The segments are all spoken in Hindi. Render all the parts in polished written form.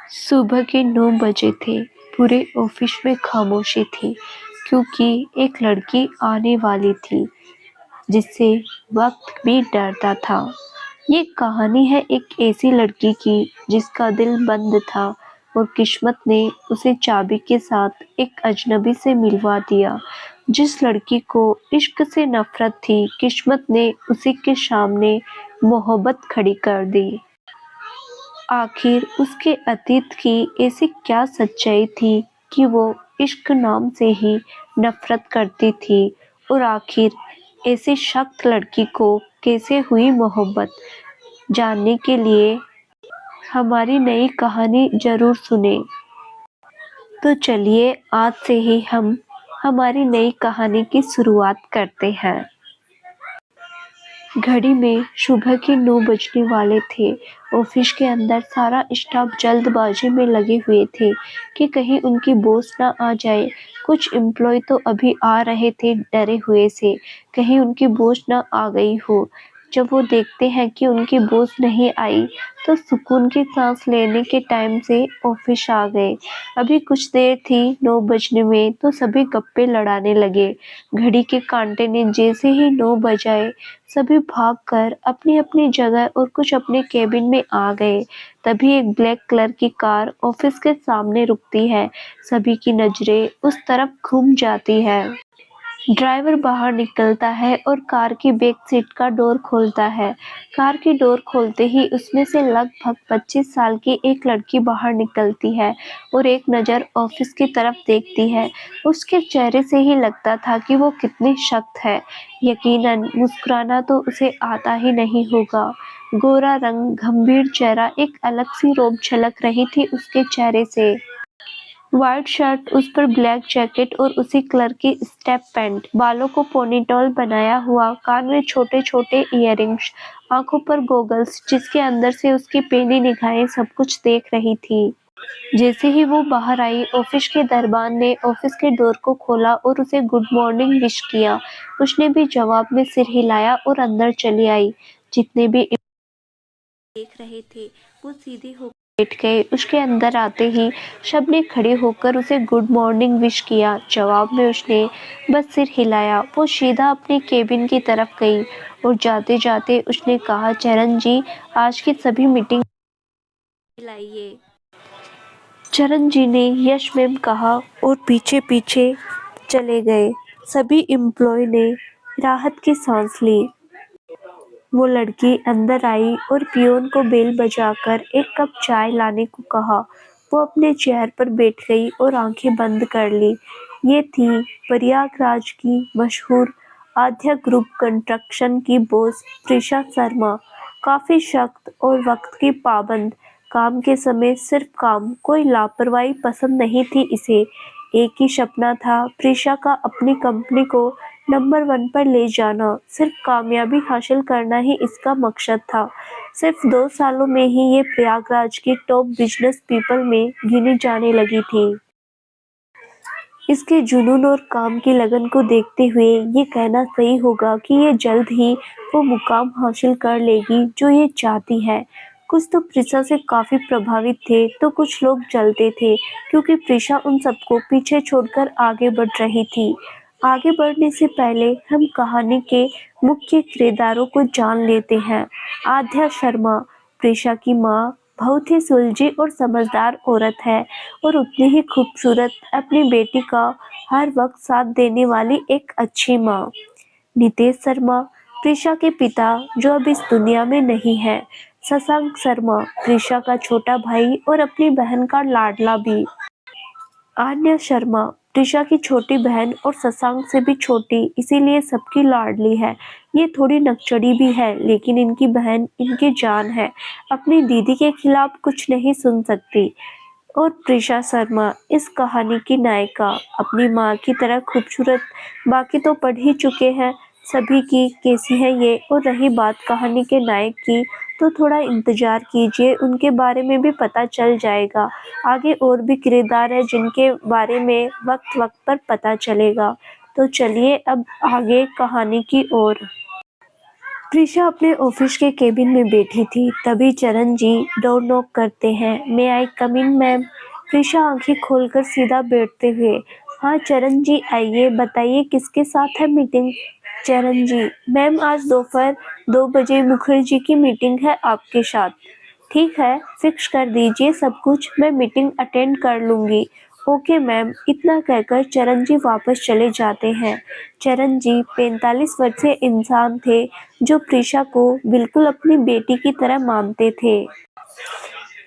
सुबह के 9 बजे थे। पूरे ऑफिस में खामोशी थी क्योंकि एक लड़की आने वाली थी जिससे वक्त भी डरता था। ये कहानी है एक ऐसी लड़की की जिसका दिल बंद था और किस्मत ने उसे चाबी के साथ एक अजनबी से मिलवा दिया। जिस लड़की को इश्क से नफरत थी, किस्मत ने उसी के सामने मोहब्बत खड़ी कर दी। आखिर उसके अतीत की ऐसी क्या सच्चाई थी कि वो इश्क नाम से ही नफरत करती थी, और आखिर ऐसी सख्त लड़की को कैसे हुई मोहब्बत? जानने के लिए हमारी नई कहानी जरूर सुने। तो चलिए आज से ही हम हमारी नई कहानी की शुरुआत करते हैं। घड़ी में सुबह के 9 बजने वाले थे। ऑफिस के अंदर सारा स्टाफ जल्दबाजी में लगे हुए थे कि कहीं उनकी बॉस ना आ जाए। कुछ एम्प्लॉय तो अभी आ रहे थे डरे हुए से, कहीं उनकी बॉस ना आ गई हो। जब वो देखते हैं कि उनकी बॉस नहीं आई तो सुकून की सांस लेने के टाइम से ऑफिस आ गए। अभी कुछ देर थी 9 बजने में तो सभी गप्पे लड़ाने लगे। घड़ी के कांटे ने जैसे ही 9 बजाए सभी भागकर अपनी अपनी जगह और कुछ अपने केबिन में आ गए। तभी एक ब्लैक कलर की कार ऑफिस के सामने रुकती है। सभी की नजरें उस तरफ घूम जाती है। ड्राइवर बाहर निकलता है और कार की बैक सीट का डोर खोलता है। कार की डोर खोलते ही उसमें से लगभग 25 साल की एक लड़की बाहर निकलती है और एक नज़र ऑफिस की तरफ देखती है। उसके चेहरे से ही लगता था कि वो कितनी सख्त है। यकीनन मुस्कुराना तो उसे आता ही नहीं होगा। गोरा रंग, गंभीर चेहरा, एक अलग सी रोब झलक रही थी उसके चेहरे से। व्हाइट शर्ट, उस पर ब्लैक जैकेट और उसी कलर की स्टेप पैंट, बालों को पोनीटेल बनाया हुआ, कान में छोटे छोटे इयररिंग्स, आंखों पर गॉगल्स, जिसके अंदर से उसकी पैनी निगाहें सब कुछ देख रही थी। जैसे ही वो बाहर आई, ऑफिस के दरबान ने ऑफिस के डोर को खोला और उसे गुड मॉर्निंग विश किया। उसने भी जवाब में सिर हिलाया और अंदर चली आई। जितने भी देख रहे थे वो सीधे होकर बैठ गए। उसके अंदर आते ही सबने खड़े होकर उसे गुड मॉर्निंग विश किया। जवाब में उसने बस सिर हिलाया। वो सीधा अपने केबिन की तरफ गई और जाते जाते उसने कहा, चरण जी, आज की सभी मीटिंग लाइए। चरण जी ने यश मैम कहा और पीछे पीछे चले गए। सभी एम्प्लॉय ने राहत की सांस ली। वो लड़की अंदर आई और पियोन को बेल बजाकर एक कप चाय लाने को कहा। वो अपने चेयर पर बैठ गई और आंखें बंद कर ली। ये थी प्रयागराज की मशहूर आध्या ग्रुप कंस्ट्रक्शन की बॉस प्रीशा शर्मा। काफी सख्त और वक्त की पाबंद, काम के समय सिर्फ काम, कोई लापरवाही पसंद नहीं थी इसे। एक ही सपना था प्रीशा का, अपनी कंपनी को नंबर 1 पर ले जाना। सिर्फ कामयाबी हासिल करना ही इसका मकसद था। सिर्फ 2 सालों में ही ये प्रयागराज की टॉप बिजनेस पीपल में गिनी जाने लगी थी। इसके जुनून और काम की लगन को देखते हुए ये कहना सही होगा कि ये जल्द ही वो मुकाम हासिल कर लेगी जो ये चाहती है। कुछ तो प्रीशा से काफी प्रभावित थे तो कुछ लोग जलते थे क्योंकि प्रीशा उन सबको पीछे छोड़कर आगे बढ़ रही थी। आगे बढ़ने से पहले हम कहानी के मुख्य किरदारों को जान लेते हैं। आध्या शर्मा प्रीशा की माँ बहुत ही सुलझी और समझदार औरत है और उतनी ही खूबसूरत, अपनी बेटी का हर वक्त साथ देने वाली एक अच्छी माँ। नितेश शर्मा प्रीशा के पिता जो अब इस दुनिया में नहीं है। शशांक शर्मा प्रीशा का छोटा भाई और अपनी बहन का लाडला भी। आन्या शर्मा प्रीशा की छोटी बहन और शशांक से भी छोटी, इसीलिए सबकी लाडली है। ये थोड़ी नकचड़ी भी है लेकिन इनकी बहन इनकी जान है, अपनी दीदी के खिलाफ कुछ नहीं सुन सकती। और प्रीशा शर्मा इस कहानी की नायिका, अपनी माँ की तरह खूबसूरत। बाकी तो पढ़ ही चुके हैं सभी की कैसी है ये। और रही बात कहानी के नायक की तो थोड़ा इंतजार कीजिए, उनके बारे में भी पता चल जाएगा। आगे और भी किरदार है जिनके बारे में वक्त वक्त पर पता चलेगा। तो चलिए अब आगे कहानी की ओर। प्रीशा अपने ऑफिस के केबिन में बैठी थी, तभी चरण जी डोर नॉक करते हैं। मे आई कम इन मैम? प्रीशा आंखें खोलकर सीधा बैठते हुए, हाँ चरण जी आइए, बताइए किसके साथ है मीटिंग? चरण जी, मैम आज दोपहर 2 बजे मुखर्जी की मीटिंग है आपके साथ। ठीक है, फिक्स कर दीजिए सब कुछ, मैं मीटिंग अटेंड कर लूंगी। ओके मैम, इतना कहकर चरण जी वापस चले जाते हैं। चरण जी 45 वर्षीय इंसान थे जो प्रीशा को बिल्कुल अपनी बेटी की तरह मानते थे।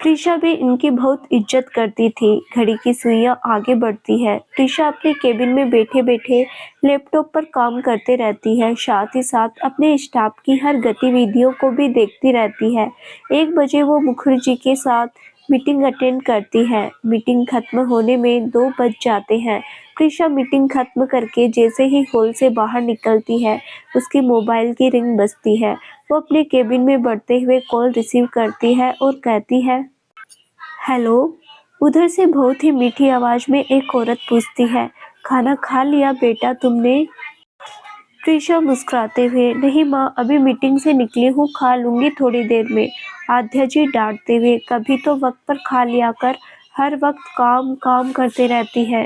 प्रीशा भी इनकी बहुत इज्जत करती थी। घड़ी की सुइयां आगे बढ़ती है। प्रीशा अपने केबिन में बैठे बैठे लैपटॉप पर काम करते रहती है, साथ ही साथ अपने स्टाफ की हर गतिविधियों को भी देखती रहती है। 1 बजे वो मुखर्जी के साथ मीटिंग अटेंड करती है। मीटिंग खत्म होने में 2 बज जाते हैं। प्रीशा मीटिंग खत्म करके जैसे ही हॉल से बाहर निकलती है, उसकी मोबाइल की रिंग बजती है। वो अपने केबिन में बढ़ते हुए कॉल रिसीव करती है और कहती है, हेलो। उधर से बहुत ही मीठी आवाज में एक औरत पूछती है, खाना खा लिया बेटा तुमने? प्रीशा मुस्कुराते हुए, नहीं माँ, अभी मीटिंग से निकली हूँ, खा लूंगी थोड़ी देर में। आध्या जी डांटते हुए, कभी तो वक्त पर खा लिया कर, हर वक्त काम काम करते रहती है।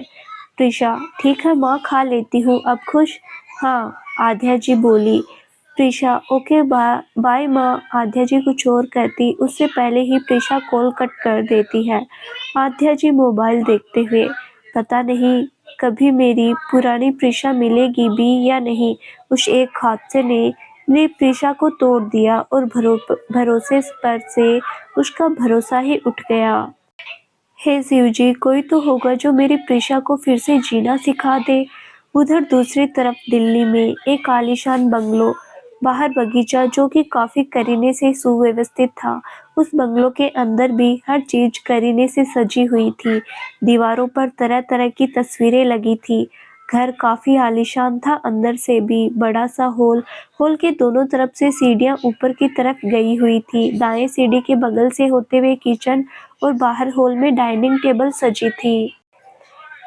प्रीशा, ठीक है माँ, खा लेती हूँ, अब खुश? हाँ, आध्या जी बोली। प्रीशा, ओके बाय माँ। आध्या जी कुछ और कहती उससे पहले ही प्रीशा कॉल कट कर देती है। आध्या जी मोबाइल देखते हुए, पता नहीं कभी मेरी पुरानी प्रीशा मिलेगी भी या नहीं। उस एक हादसे ने प्रीशा को तोड़ दिया और भरोसे पर से उसका भरोसा ही उठ गया। हे शिव जी, कोई तो होगा जो मेरी प्रीशा को फिर से जीना सिखा दे। उधर दूसरी तरफ दिल्ली में एक आलीशान बंगलो, बाहर बगीचा जो कि काफी करीने से सुव्यवस्थित था। उस बंगलो के अंदर भी हर चीज करीने से सजी हुई थी। दीवारों पर तरह तरह की तस्वीरें लगी थी। घर काफी आलीशान था, अंदर से भी बड़ा सा हॉल के दोनों तरफ से सीढ़ियां ऊपर की तरफ गई हुई थी। दाएं सीढ़ी के बगल से होते हुए किचन और बाहर हॉल में डाइनिंग टेबल सजी थी।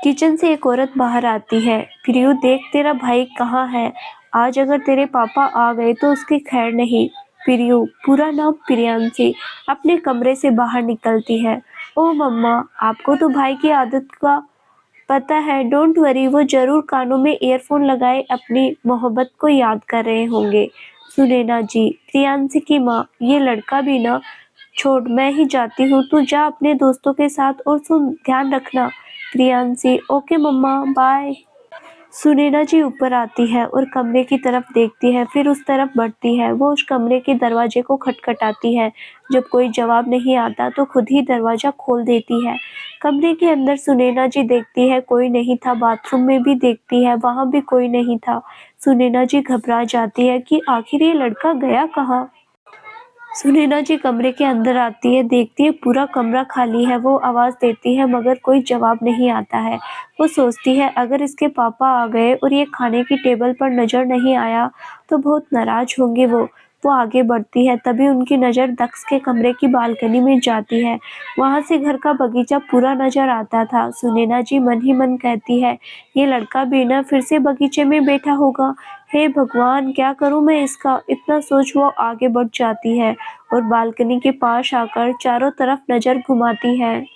किचन से एक औरत बाहर आती है, प्रियू देख तेरा भाई कहाँ है? आज अगर तेरे पापा आ गए तो उसकी खैर नहीं। प्रियू, पूरा नाम प्रियांशी, अपने कमरे से बाहर निकलती है। ओह मम्मा, आपको तो भाई की आदत का पता है, डोंट वरी, वो जरूर कानों में ईयरफोन लगाए अपनी मोहब्बत को याद कर रहे होंगे। सुनैना जी, प्रियांशी की माँ, ये लड़का भी ना, छोड़ मैं ही जाती हूँ, तू जा अपने दोस्तों के साथ, और सुन ध्यान रखना। प्रियांशी, ओके मम्मा, बाय। सुनैना जी ऊपर आती है और कमरे की तरफ देखती है, फिर उस तरफ बढ़ती है। वो उस कमरे के दरवाजे को खटखटाती है। जब कोई जवाब नहीं आता तो खुद ही दरवाजा खोल देती है। कमरे के अंदर सुनैना जी देखती है, कोई नहीं था। बाथरूम में भी देखती है, वहां भी कोई नहीं था। सुनैना जी घबरा जाती है कि आखिर ये लड़का गया कहाँ। सुनैना जी कमरे के अंदर आती है, देखती है पूरा कमरा खाली है। वो आवाज देती है मगर कोई जवाब नहीं आता है। वो सोचती है अगर इसके पापा आ गए और ये खाने की टेबल पर नजर नहीं आया तो बहुत नाराज होंगे वो आगे बढ़ती है, तभी उनकी नज़र दक्ष के कमरे की बालकनी में जाती है। वहां से घर का बगीचा पूरा नजर आता था। सुनैना जी मन ही मन कहती है, ये लड़का भी ना फिर से बगीचे में बैठा होगा। हे भगवान, क्या करूं मैं इसका? इतना सोच वो आगे बढ़ जाती है और बालकनी के पास आकर चारों तरफ नजर घुमाती है।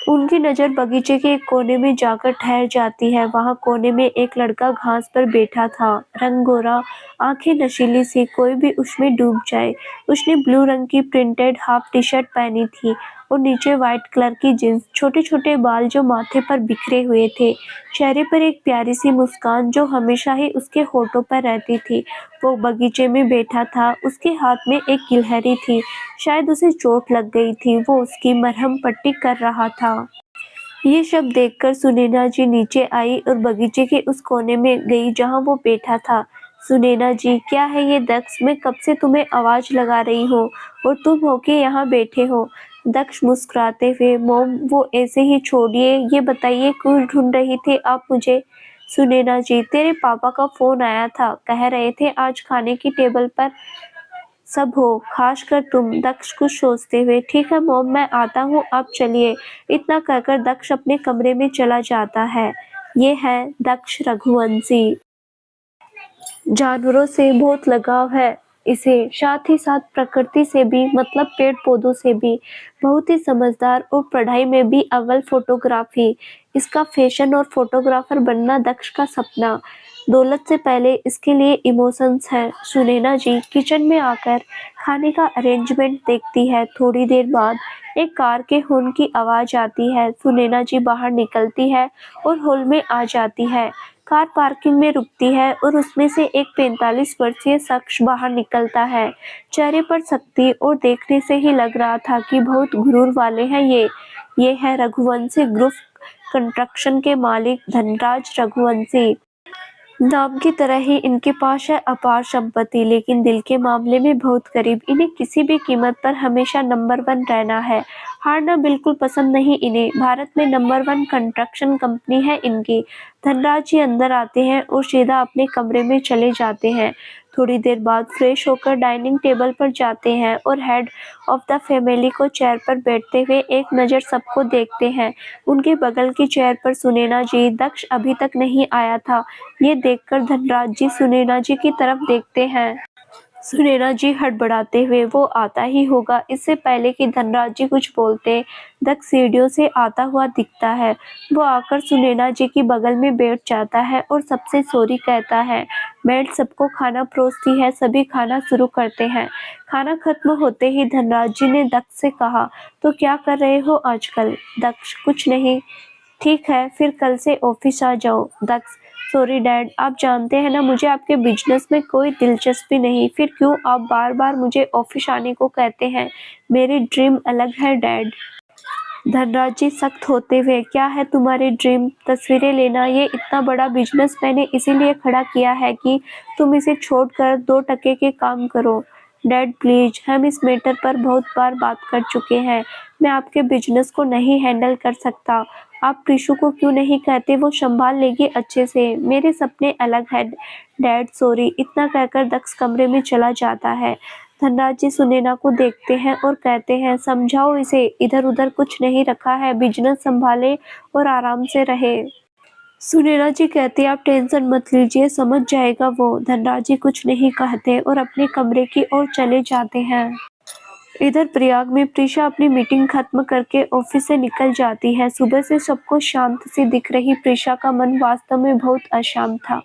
उनकी नज़र बगीचे के एक कोने में जाकर ठहर जाती है। वहां कोने में एक लड़का घास पर बैठा था, रंग गोरा, आंखें नशीली सी, कोई भी उसमें डूब जाए। उसने ब्लू रंग की प्रिंटेड हाफ टी शर्ट पहनी थी और नीचे व्हाइट कलर की जींस। छोटे छोटे बाल जो माथे पर बिखरे हुए थे, चेहरे पर एक प्यारी सी मुस्कान जो हमेशा ही उसके होठों पर रहती थी। वो बगीचे में बैठा था, उसके हाथ में एक गिलहरी थी, शायद उसे चोट लग गई थी, वो उसकी मरहम पट्टी कर रहा था। ये सब देखकर सुनैना जी नीचे आई और बगीचे के उस कोने में गई जहां वो बैठा था। सुनैना जी, क्या है ये दक्ष? मैं कब से तुम्हें आवाज लगा रही हूँ और तुम होके यहाँ बैठे हो। दक्ष मुस्कुराते हुए, मोम वो ऐसे ही छोड़िए, ये बताइए क्यों ढूंढ रही थे आप मुझे? सुनैना जी, तेरे पापा का फोन आया था, कह रहे थे आज खाने की टेबल पर सब हो, खासकर तुम। दक्ष कुछ सोचते हुए, ठीक है मॉम, मैं आता हूँ, आप चलिए। इतना कहकर दक्ष अपने कमरे में चला जाता है। ये है दक्ष रघुवंशी। जानवरों से बहुत लगाव है। इसे, साथ ही साथ प्रकृति से भी मतलब पेड़ पौधों से भी। बहुत ही समझदार और पढ़ाई में भी अव्वल। फोटोग्राफी इसका फैशन और फोटोग्राफर बनना दक्ष का सपना। दौलत से पहले इसके लिए इमोशंस हैं। सुनैना जी किचन में आकर खाने का अरेंजमेंट देखती है। थोड़ी देर बाद एक कार के हॉर्न की आवाज आती है। सुनैना जी बाहर निकलती है और हॉल में आ जाती है। कार पार्किंग में रुकती है और उसमें से एक 45 वर्षीय शख्स बाहर निकलता है। चेहरे पर सख्ती और देखने से ही लग रहा था कि बहुत गुरूर वाले हैं ये। ये है रघुवंशी ग्रुप कंस्ट्रक्शन के मालिक धनराज रघुवंशी। नाम की तरह ही इनके पास है अपार संपत्ति, लेकिन दिल के मामले में बहुत करीब। इन्हें किसी भी कीमत पर हमेशा नंबर 1 रहना है। हारना बिल्कुल पसंद नहीं इन्हें। भारत में नंबर 1 कंस्ट्रक्शन कंपनी है इनकी। धनराज जी अंदर आते हैं और सीधा अपने कमरे में चले जाते हैं। थोड़ी देर बाद फ्रेश होकर डाइनिंग टेबल पर जाते हैं और हेड ऑफ द फैमिली को चेयर पर बैठते हुए एक नज़र सबको देखते हैं। उनके बगल की चेयर पर सुनैना जी। दक्ष अभी तक नहीं आया था। ये देखकर धनराज जी सुनैना जी की तरफ देखते हैं। सुनैना जी हड़बड़ाते हुए, वो आता ही होगा। इससे पहले कि धनराज जी कुछ बोलते, दक्ष सीढ़ियों से आता हुआ दिखता है। वो आकर सुनैना जी की बगल में बैठ जाता है और सबसे सॉरी कहता है। मेड सबको खाना परोसती है। सभी खाना शुरू करते हैं। खाना खत्म होते ही धनराज जी ने दक्ष से कहा, तो क्या कर रहे हो आजकल? दक्ष, कुछ नहीं। ठीक है, फिर कल से ऑफिस आ जाओ। दक्ष, सॉरी डैड, आप जानते हैं ना मुझे आपके बिजनेस में कोई दिलचस्पी नहीं। फिर क्यों आप बार बार मुझे ऑफिस आने को कहते हैं? मेरी ड्रीम अलग है डैड। धनराज जी सख्त होते हुए, क्या है तुम्हारी ड्रीम? तस्वीरें लेना। ये इतना बड़ा बिजनेस मैंने इसीलिए खड़ा किया है कि तुम इसे छोड़कर 2 टके के काम करो। डैड प्लीज, हम इस मैटर पर बहुत बार बात कर चुके हैं। मैं आपके बिजनेस को नहीं हैंडल कर सकता। आप प्रीशु को क्यों नहीं कहते? वो संभाल लेगी अच्छे से। मेरे सपने अलग है डैड, सॉरी। इतना कहकर दक्ष कमरे में चला जाता है। धनराज जी सुनैना को देखते हैं और कहते हैं, समझाओ इसे, इधर उधर कुछ नहीं रखा है। बिजनेस संभाले और आराम से रहे। सुनैना जी कहती, आप टेंशन मत लीजिए, समझ जाएगा वो। धनराज जी कुछ नहीं कहते और अपने कमरे की ओर चले जाते हैं। इधर प्रयाग में प्रीशा अपनी मीटिंग खत्म करके ऑफिस से निकल जाती है। सुबह से सबको शांत सी दिख रही प्रीशा का मन वास्तव में बहुत अशांत था।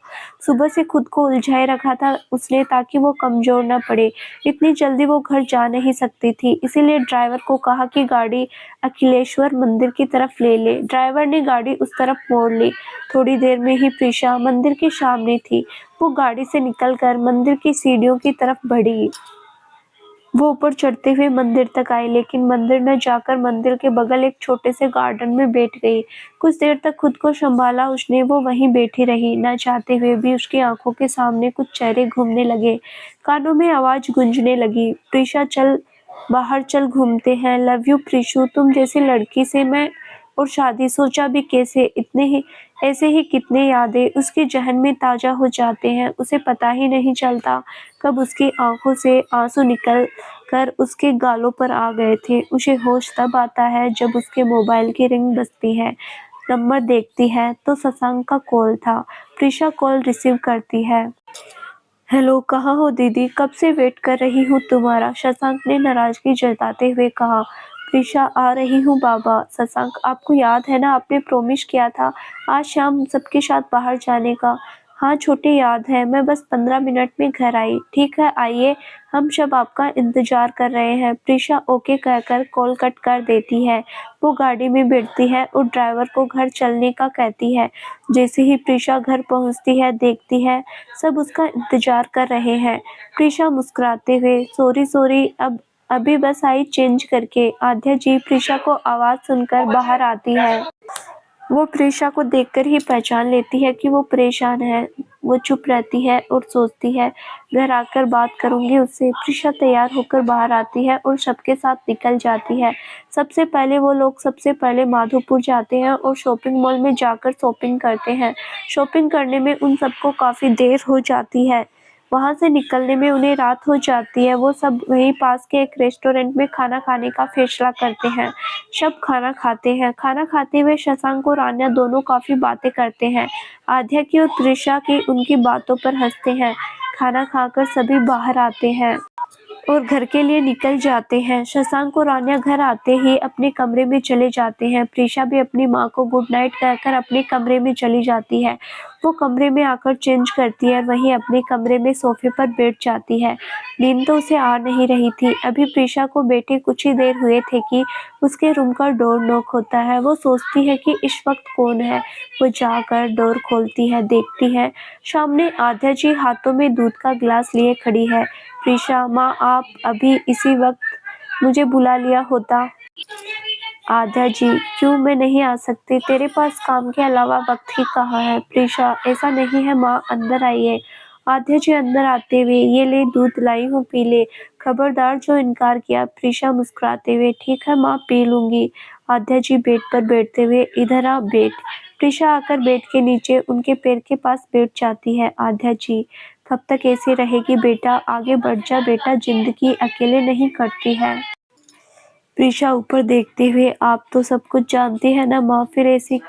सुबह से खुद को उलझाए रखा था उसने ताकि वो कमजोर न पड़े। इतनी जल्दी वो घर जा नहीं सकती थी, इसीलिए ड्राइवर को कहा कि गाड़ी अखिलेश्वर मंदिर की तरफ ले ले। ड्राइवर ने गाड़ी उस तरफ मोड़ ली। थोड़ी देर में ही प्रीशा मंदिर के सामने थी। वो गाड़ी से निकलकर मंदिर की सीढ़ियों की तरफ बढ़ी। वो ऊपर चढ़ते हुए मंदिर तक आई, लेकिन मंदिर न जाकर मंदिर के बगल एक छोटे से गार्डन में बैठ गई। कुछ देर तक खुद को संभाला उसने। वो वहीं बैठी रही। न चाहते हुए भी उसकी आंखों के सामने कुछ चेहरे घूमने लगे। कानों में आवाज गूंजने लगी, प्रीशा चल बाहर चल, घूमते हैं। लव यू प्रीशु, तुम जैसी लड़की से मैं और शादी सोचा भी कैसे। इतने ही ऐसे ही कितने यादें उसके जहन में ताज़ा हो जाते हैं। उसे पता ही नहीं चलता कब उसकी आंखों से आंसू निकल कर उसके गालों पर आ गए थे। उसे होश तब आता है जब उसके मोबाइल की रिंग बजती है। नंबर देखती है तो शशांक का कॉल था। प्रीशा कॉल रिसीव करती है। हेलो, कहाँ हो दीदी? कब से वेट कर रही हूँ तुम्हारा, शशांक ने नाराजगी जताते हुए कहा। प्रीशा, आ रही हूँ बाबा। शशांक, आपको याद है ना, आपने प्रॉमिस किया था आज शाम सबके साथ बाहर जाने का। हाँ छोटे, याद है। मैं बस 15 मिनट में घर आई। ठीक है, आइए, हम सब आपका इंतजार कर रहे हैं। प्रीशा ओके कहकर कॉल कट कर देती है। वो गाड़ी में बैठती है और ड्राइवर को घर चलने का कहती है। जैसे ही प्रीशा घर पहुंचती है, देखती है सब उसका इंतजार कर रहे हैं। प्रीशा मुस्कुराते हुए, सॉरी सॉरी, अभी बस आई चेंज करके। आद्या जी प्रीशा को आवाज़ सुनकर बाहर आती है। वो प्रीशा को देखकर ही पहचान लेती है कि वो परेशान है। वो चुप रहती है और सोचती है, घर आकर बात करूंगी उससे। प्रीशा तैयार होकर बाहर आती है और सबके साथ निकल जाती है। सबसे पहले माधोपुर जाते हैं और शॉपिंग मॉल में जाकर शॉपिंग करते हैं। शॉपिंग करने में उन सबको काफ़ी देर हो जाती है। वहाँ से निकलने में उन्हें रात हो जाती है। वो सब वहीं पास के एक रेस्टोरेंट में खाना खाने का फैसला करते हैं। सब खाना खाते हैं। खाना खाते हुए शशांक और आन्या दोनों काफ़ी बातें करते हैं। आध्या की और त्रिशा की उनकी बातों पर हंसते हैं। खाना खाकर सभी बाहर आते हैं और घर के लिए निकल जाते हैं। शशांक और रान्या घर आते ही अपने कमरे में चले जाते हैं। प्रीशा भी अपनी माँ को गुड नाइट कहकर अपने कमरे में चली जाती है। वो कमरे में आकर चेंज करती है, वहीं अपने कमरे में सोफे पर बैठ जाती है। नींद तो उसे आ नहीं रही थी। अभी प्रीशा को बैठे कुछ ही देर हुए थे कि उसके रूम का डोर नॉक होता है। वो सोचती है कि इस वक्त कौन है। वो जाकर डोर खोलती है, देखती है सामने आद्या जी हाथों में दूध का गिलास लिए खड़ी है। प्रीशा, माँ आप अभी इसी वक्त मुझे बुला लिया होता। आद्या जी, क्यों मैं नहीं आ सकती? तेरे पास काम के अलावा वक्त ही कहाँ है? प्रीशा, ऐसा नहीं है माँ, अंदर आइए। आद्या जी अंदर आते हुए, ये ले दूध लाई हूँ, पी ले। खबरदार जो इनकार किया। प्रीशा मुस्कुराते हुए, ठीक है माँ, पी लूंगी। आद्या जी बेड पर बैठते हुए, इधर आ बैठ। प्रीशा आकर बेड के नीचे उनके पैर के पास बैठ जाती है। आद्या जी, कब तक ऐसे रहेगी बेटा? आगे बढ़ जा बेटा, जिंदगी अकेले नहीं कटती है। प्रीशा ऊपर देखते हुए, आप तो सब कुछ जानती है ना माँ, फिर ऐसी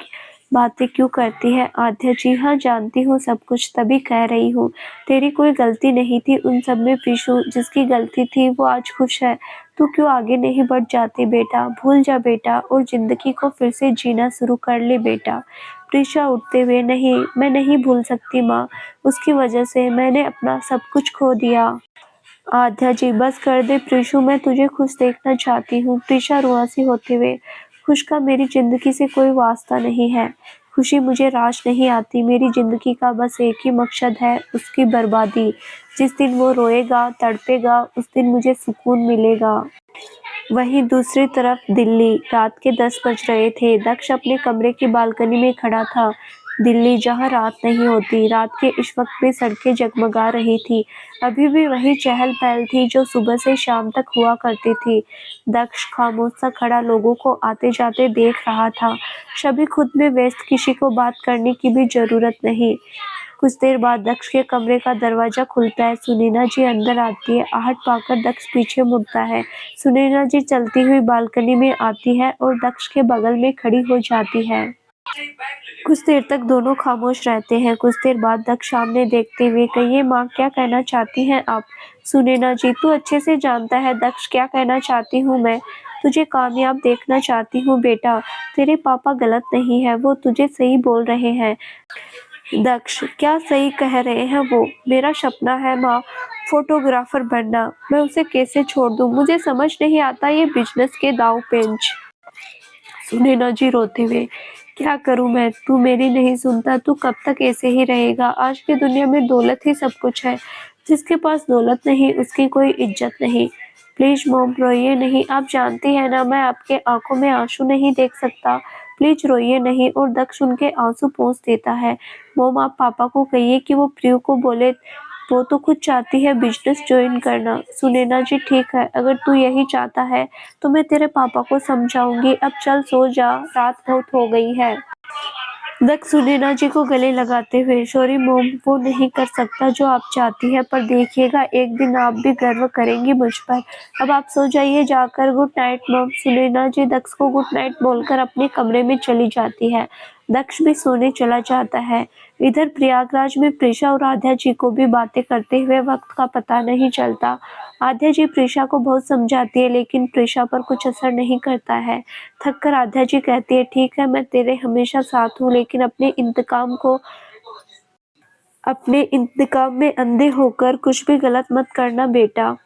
बातें क्यों करती है? आद्या जी, हाँ जानती हूँ सब कुछ, तभी कह रही हूँ। तेरी कोई गलती नहीं थी उन सब में प्रीशु, जिसकी गलती थी वो आज खुश है। तू क्यों आगे नहीं बढ़ जाती बेटा? भूल जा बेटा और जिंदगी को फिर से जीना शुरू कर ले बेटा। प्रीशा उठते हुए, नहीं, मैं नहीं भूल सकती माँ, उसकी वजह से मैंने अपना सब कुछ खो दिया। आद्या जी, बस कर दे प्रीशु, मैं तुझे खुश देखना चाहती हूँ। प्रीशा रुआसी होते हुए, खुश का मेरी जिंदगी से कोई वास्ता नहीं है। खुशी मुझे रास नहीं आती। मेरी जिंदगी का बस एक ही मकसद है, उसकी बर्बादी। जिस दिन वो रोएगा, तड़पेगा, उस दिन मुझे सुकून मिलेगा। वहीं दूसरी तरफ दिल्ली, रात के 10 बज रहे थे। दक्ष अपने कमरे की बालकनी में खड़ा था। दिल्ली, जहां रात नहीं होती। रात के इस वक्त भी सड़कें जगमगा रही थी। अभी भी वही चहल पहल थी जो सुबह से शाम तक हुआ करती थी। दक्ष खामोश सा खड़ा लोगों को आते जाते देख रहा था। सभी खुद में व्यस्त, किसी को बात करने की भी जरूरत नहीं। कुछ देर बाद दक्ष के कमरे का दरवाजा खुलता है। सुनैना जी अंदर आती है। आहट पाकर दक्ष पीछे मुड़ता है। सुनैना जी चलती हुई बालकनी में आती है और दक्ष के बगल में खड़ी हो जाती है। कुछ देर तक दोनों खामोश रहते हैं। कुछ देर बाद दक्ष सामने देखते हुए, कहिए माँ, क्या कहना चाहती हैं आप? सुनैना जी, तू अच्छे से जानता है दक्ष क्या कहना चाहती हूँ मैं। तुझे कामयाब देखना चाहती हूँ बेटा। तेरे पापा गलत नहीं है, वो तुझे सही बोल रहे हैं। दक्ष, क्या सही कह रहे हैं वो? मेरा सपना है माँ, फोटोग्राफर बनना। मैं उसे कैसे छोड़ दूँ? मुझे समझ नहीं आता ये बिजनेस के दाव पेंच। सुनैना जी रोते हुए, क्या करूं मैं? तू मेरी नहीं सुनता। तू कब तक ऐसे ही रहेगा? आज की दुनिया में दौलत ही सब कुछ है। जिसके पास दौलत नहीं, उसकी कोई इज्जत नहीं। प्लीज मॉम, रोइए नहीं। आप जानती है ना, मैं आपके आंखों में आंसू नहीं देख सकता। प्लीज रोइए नहीं। और दक्ष उनके आंसू पोंछ देता है। मॉम, आप पापा को कहिए कि वो प्रिय को बोले, वो तो खुद चाहती है बिजनेस ज्वाइन करना। सुनैना जी, ठीक है, अगर तू यही चाहता है तो मैं तेरे पापा को समझाऊंगी। अब चल सो जा, रात बहुत हो गई है। दक्ष सुनैना जी को गले लगाते हुए, सॉरी मॉम, वो नहीं कर सकता जो आप चाहती है, पर देखिएगा एक दिन आप भी गर्व करेंगी मुझ पर। अब आप सो जाइए जाकर। Good night mom. Sunaina ji Daksh को गुड नाइट बोलकर अपने कमरे में चली जाती है। दक्ष भी सोने चला जाता है। इधर प्रयागराज में प्रीशा और आद्या जी को भी बातें करते हुए वक्त का पता नहीं चलता। आद्या जी प्रीशा को बहुत समझाती है, लेकिन प्रीशा पर कुछ असर नहीं करता है। थक कर आद्या जी कहती है, ठीक है, मैं तेरे हमेशा साथ हूँ, लेकिन अपने इंतकाम में अंधे होकर कुछ भी गलत मत करना बेटा।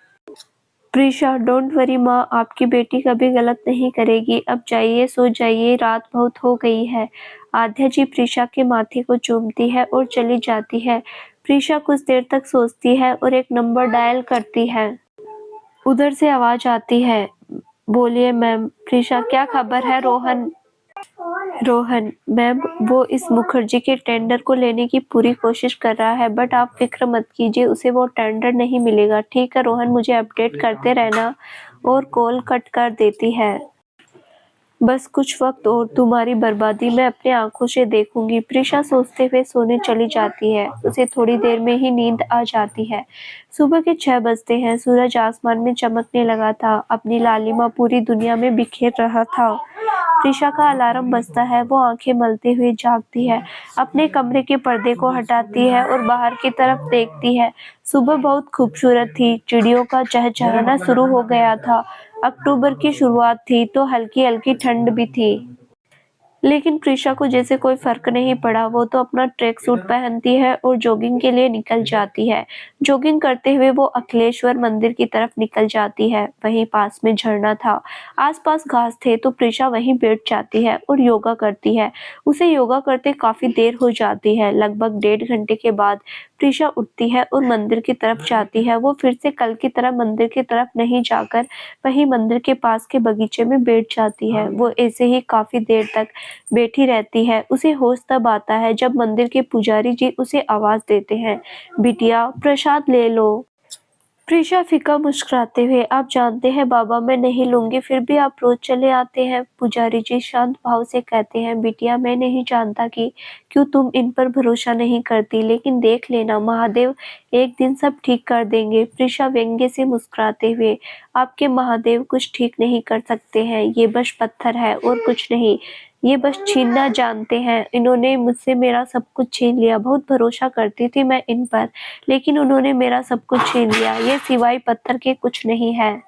प्रीशा, डोंट वरी माँ, आपकी बेटी कभी गलत नहीं करेगी। अब जाइए, सो जाइए, रात बहुत हो गई है। आद्या जी प्रीशा के माथे को चूमती है और चली जाती है। प्रीशा कुछ देर तक सोचती है और एक नंबर डायल करती है। उधर से आवाज आती है, बोलिए मैम। प्रीशा, क्या खबर है? रोहन मैम, वो इस मुखर्जी के टेंडर को लेने की पूरी कोशिश कर रहा है, बट आप फिक्र मत कीजिए, उसे वो टेंडर नहीं मिलेगा। ठीक है रोहन, मुझे अपडेट करते रहना। और कॉल कट कर देती है। बस कुछ वक्त और, तुम्हारी बर्बादी मैं अपने आंखों से देखूंगी। प्रीशा सोचते हुए सोने चली जाती है। उसे थोड़ी देर में ही नींद आ जाती है। सुबह के 6 बजते हैं। सूरज आसमान में चमकने लगा था, अपनी लालिमा पूरी दुनिया में बिखेर रहा था। प्रीशा का अलार्म बजता है। वो आंखें मलते हुए जागती है, अपने कमरे के पर्दे को हटाती है और बाहर की तरफ देखती है। सुबह बहुत खूबसूरत थी, चिड़ियों का चहचहाना शुरू हो गया था। अक्टूबर की शुरुआत थी तो हल्की हल्की ठंड भी थी, लेकिन प्रीशा को जैसे कोई फर्क नहीं पड़ा। वो तो अपना ट्रैक सूट पहनती है और जॉगिंग के लिए निकल जाती है। जॉगिंग करते हुए वो अखिलेश्वर मंदिर की तरफ निकल जाती है। वहीं पास में झरना था, आसपास घास थे, तो प्रीशा वहीं बैठ जाती है और योगा करती है। उसे योगा करते काफी देर हो जाती है। लगभग 1.5 घंटे के बाद प्रीशा उठती है और मंदिर की तरफ जाती है। वो फिर से कल की तरह मंदिर की तरफ नहीं जाकर वहीं मंदिर के पास के बगीचे में बैठ जाती है। वो ऐसे ही काफी देर तक बैठी रहती है। उसे होश तब आता है जब मंदिर के पुजारी जी उसे आवाज देते हैं, बिटिया प्रसाद ले लो। प्रीशा फीका मुस्कुराते हुए, आप जानते हैं बाबा मैं नहीं लूंगी, फिर भी आप रोज चले आते हैं। पुजारी जी शांत भाव से कहते हैं, बिटिया मैं नहीं जानता कि क्यों तुम इन पर भरोसा नहीं करती, लेकिन देख लेना महादेव एक दिन सब ठीक कर देंगे। प्रीशा व्यंग्य से मुस्कुराते हुए, आपके महादेव कुछ ठीक नहीं कर सकते हैं, ये बस पत्थर है और कुछ नहीं। ये बस छीनना जानते हैं। इन्होंने मुझसे मेरा सब कुछ छीन लिया। बहुत भरोसा करती थी मैं इन पर, लेकिन उन्होंने मेरा सब कुछ छीन लिया। ये सिवाय पत्थर के कुछ नहीं है।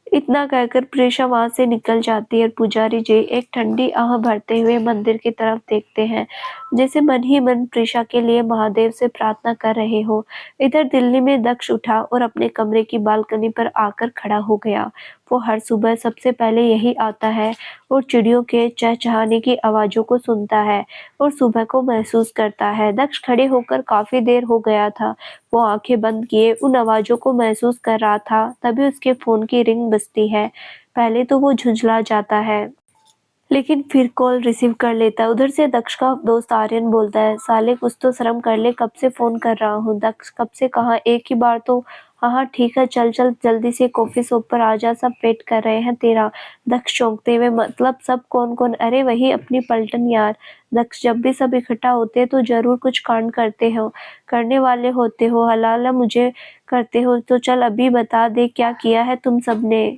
इतना कहकर प्रीशा वहां से निकल जाती है और पुजारी जी एक ठंडी आह भरते हुए मंदिर की तरफ देखते हैं, जैसे मन ही मन प्रीशा के लिए महादेव से प्रार्थना कर रहे हो। इधर दिल्ली में दक्ष उठा और अपने कमरे की बालकनी पर आकर खड़ा हो गया। वो हर सुबह सबसे पहले यही आता है और चिड़ियों के चहचहाने की आवाजों को सुनता है और सुबह को महसूस करता है। दक्ष खड़े होकर काफी देर हो गया था। वो आंखें बंद किए उन आवाजों को महसूस कर रहा था। तभी उसके फोन की रिंग बजती है। पहले तो वो झुंझला जाता है, लेकिन फिर कॉल रिसीव कर लेता है। उधर से दक्ष का दोस्त आर्यन बोलता है, साले कुछ तो शर्म कर ले, कब से फोन कर रहा हूँ। दक्ष, कब से कहाँ, एक ही बार तो। हाँ हाँ ठीक है, चल चल जल्दी से कॉफी शॉप पर आ जा, सब वेट कर रहे हैं तेरा। दक्ष चौंकते हुए, मतलब सब कौन कौन? अरे वही अपनी पलटन यार। दक्ष, जब भी सब इकट्ठा होते हैं तो जरूर कुछ कांड करते हो, करने वाले होते हो। हलाला मुझे करते हो तो चल अभी बता दे क्या किया है तुम सबने।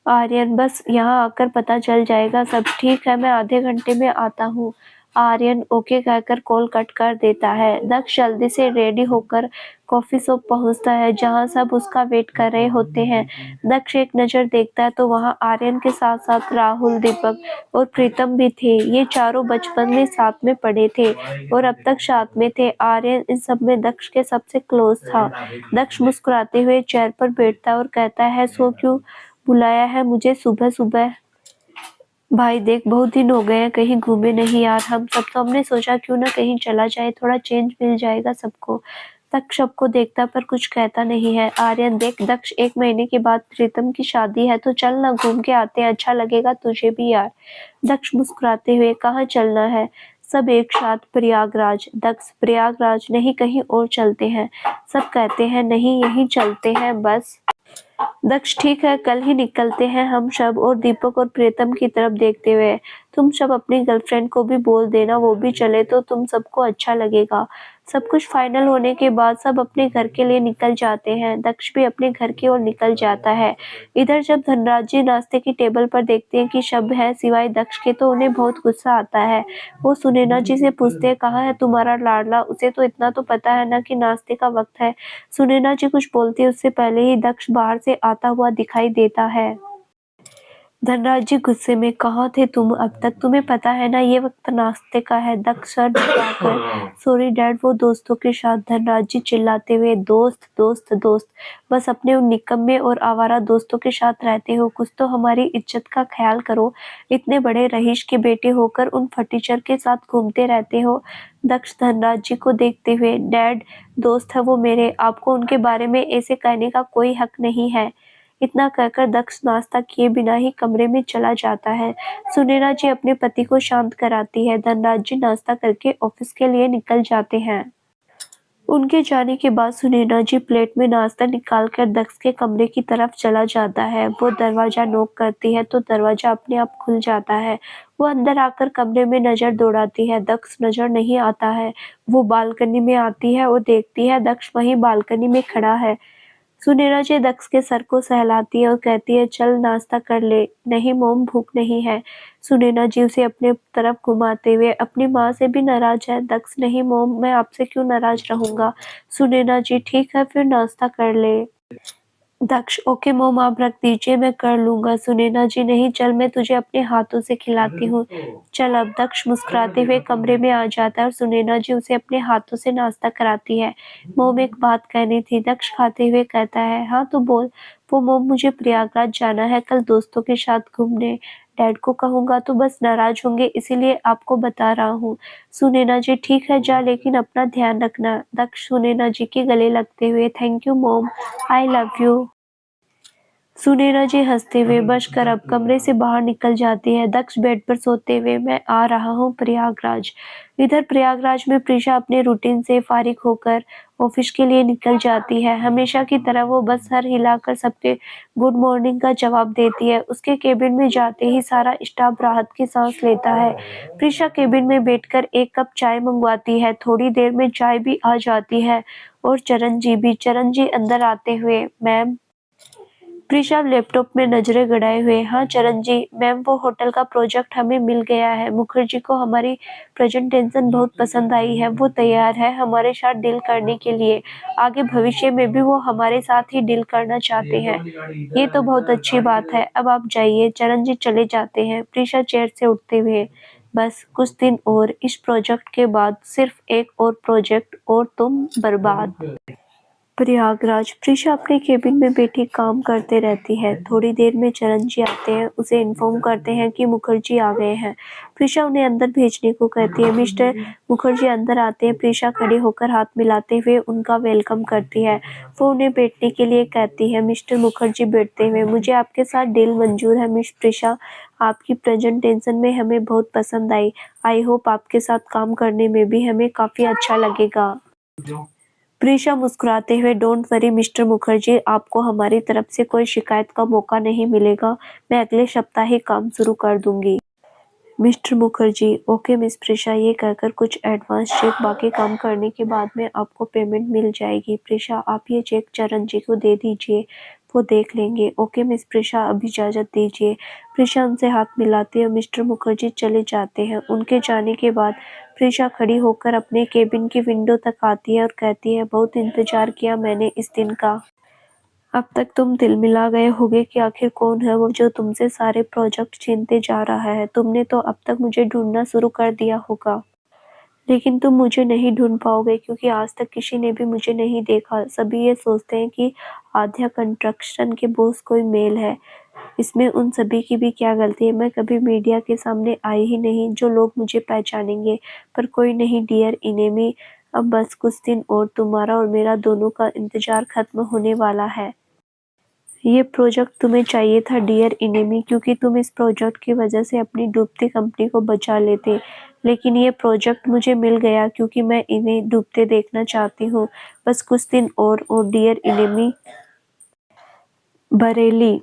आर्यन, बस यहाँ आकर पता चल जाएगा सब। ठीक है, मैं आधे घंटे में आता हूँ। आर्यन ओके कहकर कॉल कट कर देता है। दक्ष जल्दी से रेडी होकर कॉफी शॉप पहुँचता है, जहाँ सब उसका वेट कर रहे होते हैं। दक्ष एक नज़र देखता है तो वहाँ आर्यन के साथ साथ राहुल, दीपक और प्रीतम भी थे। ये चारों बचपन में साथ में पढ़े थे और अब तक साथ में थे। आर्यन इन सब में दक्ष के सबसे क्लोज था। दक्ष मुस्कुराते हुए चेयर पर बैठता है और कहता है, सो क्यों बुलाया है मुझे सुबह सुबह? भाई देख, बहुत दिन हो गए हैं, कहीं घूमे नहीं यार हम सब, तो हमने सोचा क्यों ना कहीं चला जाए, थोड़ा चेंज मिल जाएगा सबको। दक्ष सबको देखता पर कुछ कहता नहीं है। आर्यन, देख दक्ष, 1 महीने के बाद प्रीतम की शादी है, तो चल ना घूम के आते हैं, अच्छा लगेगा तुझे भी यार। दक्ष मुस्कुराते हुए, कहाँ चलना है? सब एक साथ प्रयागराज। दक्ष, प्रयागराज नहीं, कहीं और चलते हैं। सब कहते हैं नहीं, यहीं चलते हैं बस। दक्ष, ठीक है, कल ही निकलते हैं हम सब। और दीपक और प्रीतम की तरफ देखते हुए, तुम सब अपनी गर्लफ्रेंड को भी बोल देना, वो भी चले तो तुम सबको अच्छा लगेगा। सब कुछ फाइनल होने के बाद सब अपने घर के लिए निकल जाते हैं। दक्ष भी अपने घर की ओर निकल जाता है। इधर जब धनराज जी नाश्ते की टेबल पर देखते हैं कि सब हैं सिवाय दक्ष के, तो उन्हें बहुत गुस्सा आता है। वो सुनैना जी से पूछते हैं, कहाँ है तुम्हारा लाडला? उसे तो इतना तो पता है ना कि नाश्ते का वक्त है। सुनैना जी कुछ बोलती है उससे पहले ही दक्ष बाहर से आता हुआ दिखाई देता है। धनराज जी गुस्से में, कहाँ थे तुम अब तक? तुम्हें पता है ना ये वक्त नाश्ते का है। दक्ष सर झुकाकर, सॉरी डैड, वो दोस्तों के साथ। धनराज जी चिल्लाते हुए, दोस्त दोस्त दोस्त, बस अपने उन निकम्मे और आवारा दोस्तों के साथ रहते हो, कुछ तो हमारी इज्जत का ख्याल करो। इतने बड़े रईस के बेटे होकर उन फटीचर के साथ घूमते रहते हो। दक्ष धनराज जी को देखते हुए, डैड दोस्त है वो मेरे, आपको उनके बारे में ऐसे कहने का कोई हक नहीं है। इतना कहकर दक्ष नाश्ता किए बिना ही कमरे में चला जाता है। सुनैना जी अपने पति को शांत कराती है। धनराज जी नाश्ता करके ऑफिस के लिए निकल जाते हैं। उनके जाने के बाद सुनैना जी प्लेट में नाश्ता निकालकर दक्ष के कमरे की तरफ चला जाता है। वो दरवाजा नॉक करती है तो दरवाजा अपने आप खुल जाता है। वो अंदर आकर कमरे में नजर दौड़ाती है, दक्ष नजर नहीं आता है। वो बालकनी में आती है और देखती है दक्ष वहीं बालकनी में खड़ा है। सुनैना जी दक्ष के सर को सहलाती है और कहती है, चल नाश्ता कर ले। नहीं मोम, भूख नहीं है। सुनैना जी उसे अपने तरफ घुमाते हुए अपनी माँ से भी नाराज है। दक्ष, नहीं मोम, मैं आपसे क्यों नाराज रहूंगा। सुनैना जी, ठीक है फिर नाश्ता कर ले। दक्ष, ओके मोम, आप रख दीजिए, मैं कर लूंगा। सुनैना जी, नहीं, चल मैं तुझे अपने हाथों से खिलाती हूँ। चल अब। दक्ष मुस्कुराते हुए कमरे में आ जाता है और सुनैना जी उसे अपने हाथों से नाश्ता कराती है। मोम, एक बात कहनी थी। दक्ष खाते हुए कहता है, हाँ तो बोल। वो, मोम, मुझे प्रयागराज जाना है कल दोस्तों के साथ घूमने। डैड को कहूंगा तो बस नाराज होंगे, इसीलिए आपको बता रहा हूँ। सुनैना जी, ठीक है जा, लेकिन अपना ध्यान रखना। दक्ष सुनैना जी के गले लगते हुए, thank you mom, I love you. Sunaina ji हंसते हुए बच कर अब कमरे से बाहर निकल जाती है। दक्ष बेड पर सोते हुए, मैं आ रहा हूँ प्रयागराज। इधर प्रयागराज में प्रीशा अपने रूटीन से फारिग होकर ऑफिस के लिए निकल जाती है। हमेशा की तरह वो बस सर हिलाकर सबके गुड मॉर्निंग का जवाब देती है। उसके केबिन में जाते ही सारा स्टाफ राहत की सांस लेता है। प्रीशा केबिन में बैठकर एक कप चाय मंगवाती है। थोड़ी देर में चाय भी आ जाती है और चरण जी अंदर आते हुए, मैम। प्रीशा लैपटॉप में नजरें गड़ाए हुए, हाँ चरण जी, मैम वो होटल का प्रोजेक्ट हमें मिल गया है। मुखर्जी को हमारी प्रेजेंटेशन बहुत पसंद आई है। वो तैयार है हमारे साथ डील करने के लिए। आगे भविष्य में भी वो हमारे साथ ही डील करना चाहते हैं। ये तो बहुत अच्छी बात है। अब आप जाइए। चरण जी चले जाते हैं। प्रीशा चेयर से उठते हुए, बस कुछ दिन और, इस प्रोजेक्ट के बाद सिर्फ एक और प्रोजेक्ट और तुम बर्बाद। प्रयागराज। प्रीशा अपने केबिन में बैठी काम करते रहती है। थोड़ी देर में चरण जी आते हैं, उसे इन्फॉर्म करते हैं कि मुखर्जी आ गए हैं। प्रीशा उन्हें अंदर भेजने को कहती है। मिस्टर मुखर्जी अंदर आते हैं। प्रीशा खड़े होकर हाथ मिलाते हुए उनका वेलकम करती है। वो उन्हें बैठने के लिए कहती है। मिस्टर मुखर्जी बैठते हुए, मुझे आपके साथ डील मंजूर है मिस प्रीशा। आपकी प्रेजेंटेशन में हमें बहुत पसंद आई। आई होप आपके साथ काम करने में भी हमें काफी अच्छा लगेगा। प्रीशा मुस्कुराते हुए, डोंट वरी मिस्टर मुखर्जी, आपको हमारी तरफ से कोई शिकायत का मौका नहीं मिलेगा। मैं अगले सप्ताह ही काम शुरू कर दूंगी। Mister Mukherjee, okay miss Prisha. ये कहकर कुछ एडवांस चेक बाकी काम करने के बाद में आपको पेमेंट मिल जाएगी। प्रीशा, आप ये चेक चरण जी को दे दीजिए, वो देख लेंगे। ओके मिस प्रीशा, अब इजाजत दीजिए। प्रीशा उनसे हाथ मिलाती है और मिस्टर मुखर्जी चले जाते हैं। उनके जाने के बाद प्रीशा खड़ी होकर अपने केबिन की विंडो तक आती है और कहती है, बहुत इंतजार किया मैंने इस दिन का। अब तक तुम तिलमिला गए होगे कि आखिर कौन है वो जो तुमसे सारे प्रोजेक्ट छीनते जा रहा है। तुमने तो अब तक मुझे ढूंढना शुरू कर दिया होगा, लेकिन तुम मुझे नहीं ढूंढ पाओगे क्योंकि आज तक किसी ने भी मुझे नहीं देखा। सभी ये सोचते हैं कि आध्या कंस्ट्रक्शन के बॉस कोई मेल है। इसमें उन सभी की भी क्या गलती है। मैं कभी मीडिया के सामने आई ही नहीं जो लोग मुझे पहचानेंगे, पर कोई नहीं डियर इनेमी। अब बस कुछ दिन और तुम्हारा और मेरा दोनों का इंतजार खत्म होने वाला है। ये प्रोजेक्ट तुम्हें चाहिए था डियर इनेमी, क्योंकि तुम इस प्रोजेक्ट की वजह से अपनी डूबती कंपनी को बचा लेते। लेकिन ये प्रोजेक्ट मुझे मिल गया क्योंकि मैं इन्हें डूबते देखना चाहती हूँ। बस कुछ दिन और डियर इनेमी। बरेली।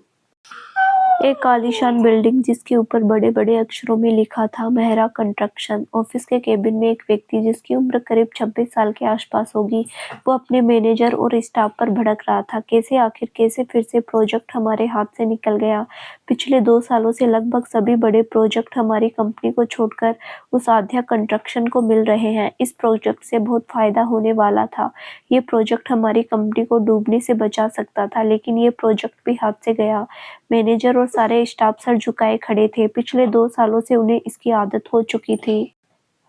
एक आलीशान बिल्डिंग जिसके ऊपर बड़े बड़े अक्षरों में लिखा था मेहरा कंस्ट्रक्शन। ऑफिस के केबिन में एक व्यक्ति जिसकी उम्र करीब 26 साल के आसपास होगी, वो अपने मैनेजर और स्टाफ पर भड़क रहा था। कैसे फिर से प्रोजेक्ट हमारे हाथ से निकल गया। पिछले 2 सालों से लगभग सभी बड़े प्रोजेक्ट हमारी कंपनी को छोड़कर उस आध्या कंस्ट्रक्शन को मिल रहे हैं। इस प्रोजेक्ट से बहुत फायदा होने वाला था। ये प्रोजेक्ट हमारी कंपनी को डूबने से बचा सकता था, लेकिन ये प्रोजेक्ट भी हाथ से गया। मैनेजर और सारे स्टाफ सर झुकाए खड़े थे। पिछले 2 सालों से उन्हें इसकी आदत हो चुकी थी।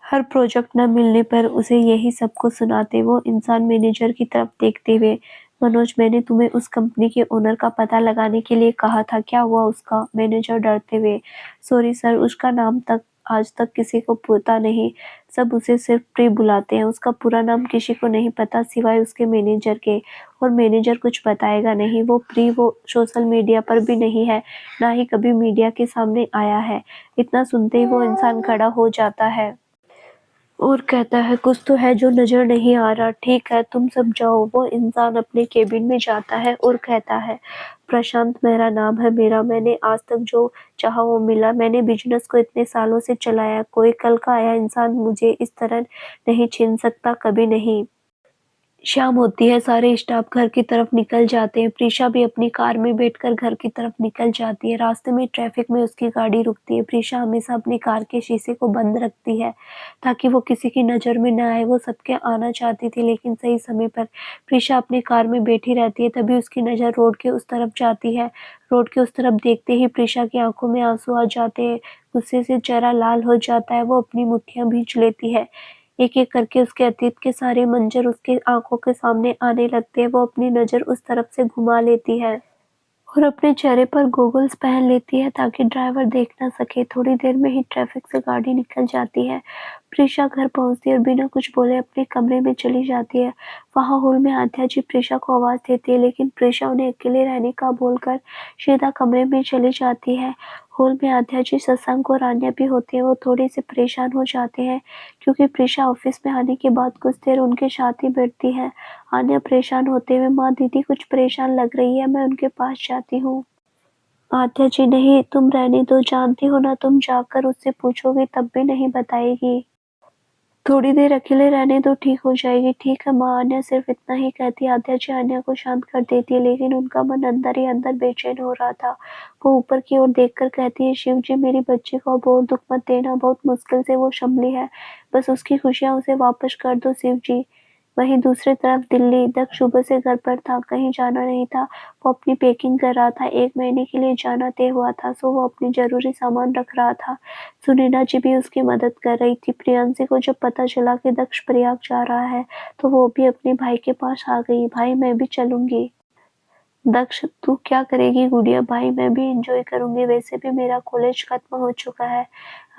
हर प्रोजेक्ट न मिलने पर उसे यही सबको सुनाते। वो इंसान मैनेजर की तरफ देखते हुए, मनोज, मैंने तुम्हें उस कंपनी के ओनर का पता लगाने के लिए कहा था, क्या हुआ उसका। मैनेजर डरते हुए, सॉरी सर, उसका नाम तक आज तक किसी को पता नहीं। सब उसे सिर्फ प्री बुलाते हैं। उसका पूरा नाम किसी को नहीं पता सिवाय उसके मैनेजर के, और मैनेजर कुछ बताएगा नहीं। वो सोशल मीडिया पर भी नहीं है, ना ही कभी मीडिया के सामने आया है। इतना सुनते ही वो इंसान खड़ा हो जाता है और कहता है, कुछ तो है जो नजर नहीं आ रहा। ठीक है, तुम सब जाओ। वो इंसान अपने केबिन में जाता है और कहता है, प्रशांत मेरा नाम है मेरा। मैंने आज तक जो चाहा वो मिला। मैंने बिजनेस को इतने सालों से चलाया। कोई कल का आया इंसान मुझे इस तरह नहीं छीन सकता, कभी नहीं। शाम होती है, सारे स्टाफ घर की तरफ निकल जाते हैं। प्रीशा भी अपनी कार में बैठकर घर की तरफ निकल जाती है। रास्ते में ट्रैफिक में उसकी गाड़ी रुकती है। प्रीशा हमेशा अपनी कार के शीशे को बंद रखती है ताकि वो किसी की नज़र में न आए। वो सबके आना चाहती थी, लेकिन सही समय पर प्रीशा अपनी कार में बैठी रहती है। तभी उसकी नज़र रोड के उस तरफ जाती है। रोड के उस तरफ देखते ही प्रीशा की आंखों में आंसू आ जाते हैं। गुस्से से चेहरा लाल हो जाता है। वो अपनी मुट्ठियां भींच लेती है। एक-एक करके उसके अतीत के सारे मंज़र उसकी आँखों के सामने आने लगते हैं। वो अपनी नज़र उस तरफ से घुमा लेती है और अपने चेहरे पर गॉगल्स पहन लेती है ताकि ड्राइवर देख ना सके। थोड़ी देर में ही ट्रैफिक से गाड़ी निकल जाती है। प्रीशा घर पहुंचती है और बिना कुछ बोले अपने कमरे में चली जाती है। वहाँ हॉल में आद्या जी प्रीशा को आवाज़ देती है, लेकिन प्रीशा उन्हें अकेले रहने का बोलकर सीधा कमरे में चली जाती है। हॉल में आद्या जी, शशांक और आन्या भी होती है। वो थोड़े से परेशान हो जाते हैं क्योंकि प्रीशा ऑफिस में आने के बाद कुछ देर उनके साथ ही बैठती है। आन्या परेशान होते हुए, माँ दीदी कुछ परेशान लग रही है, मैं उनके पास जाती हूँ। आद्या जी, नहीं तुम रहने दो, जानती हो ना तुम जाकर उससे पूछोगी तब भी नहीं बताएगी। थोड़ी देर अकेले रहने दो, ठीक हो जाएगी। ठीक है माँ, आन्या सिर्फ इतना ही कहती। आद्या जी आन्या को शांत कर देती है, लेकिन उनका मन अंदर ही अंदर बेचैन हो रहा था। वो ऊपर की ओर देखकर कहती है, शिव जी मेरी बच्ची को बहुत दुख मत देना, बहुत मुश्किल से वो संभली है, बस उसकी खुशियाँ उसे वापस कर दो शिव जी। वहीं दूसरी तरफ दिल्ली, दक्ष सुबह से घर पर था, कहीं जाना नहीं था। वो अपनी पैकिंग कर रहा था। 1 महीने के लिए जाना तय हुआ था, सो वो अपनी जरूरी सामान रख रहा था। सुनैना जी भी उसकी मदद कर रही थी। प्रियांशी को जब पता चला कि दक्ष प्रयाग जा रहा है, तो वो भी अपने भाई के पास आ गई। भाई मैं भी चलूंगी। दक्ष, तू क्या करेगी गुड़िया? भाई मैं भी एंजॉय करूंगी, वैसे भी मेरा कॉलेज खत्म हो चुका है,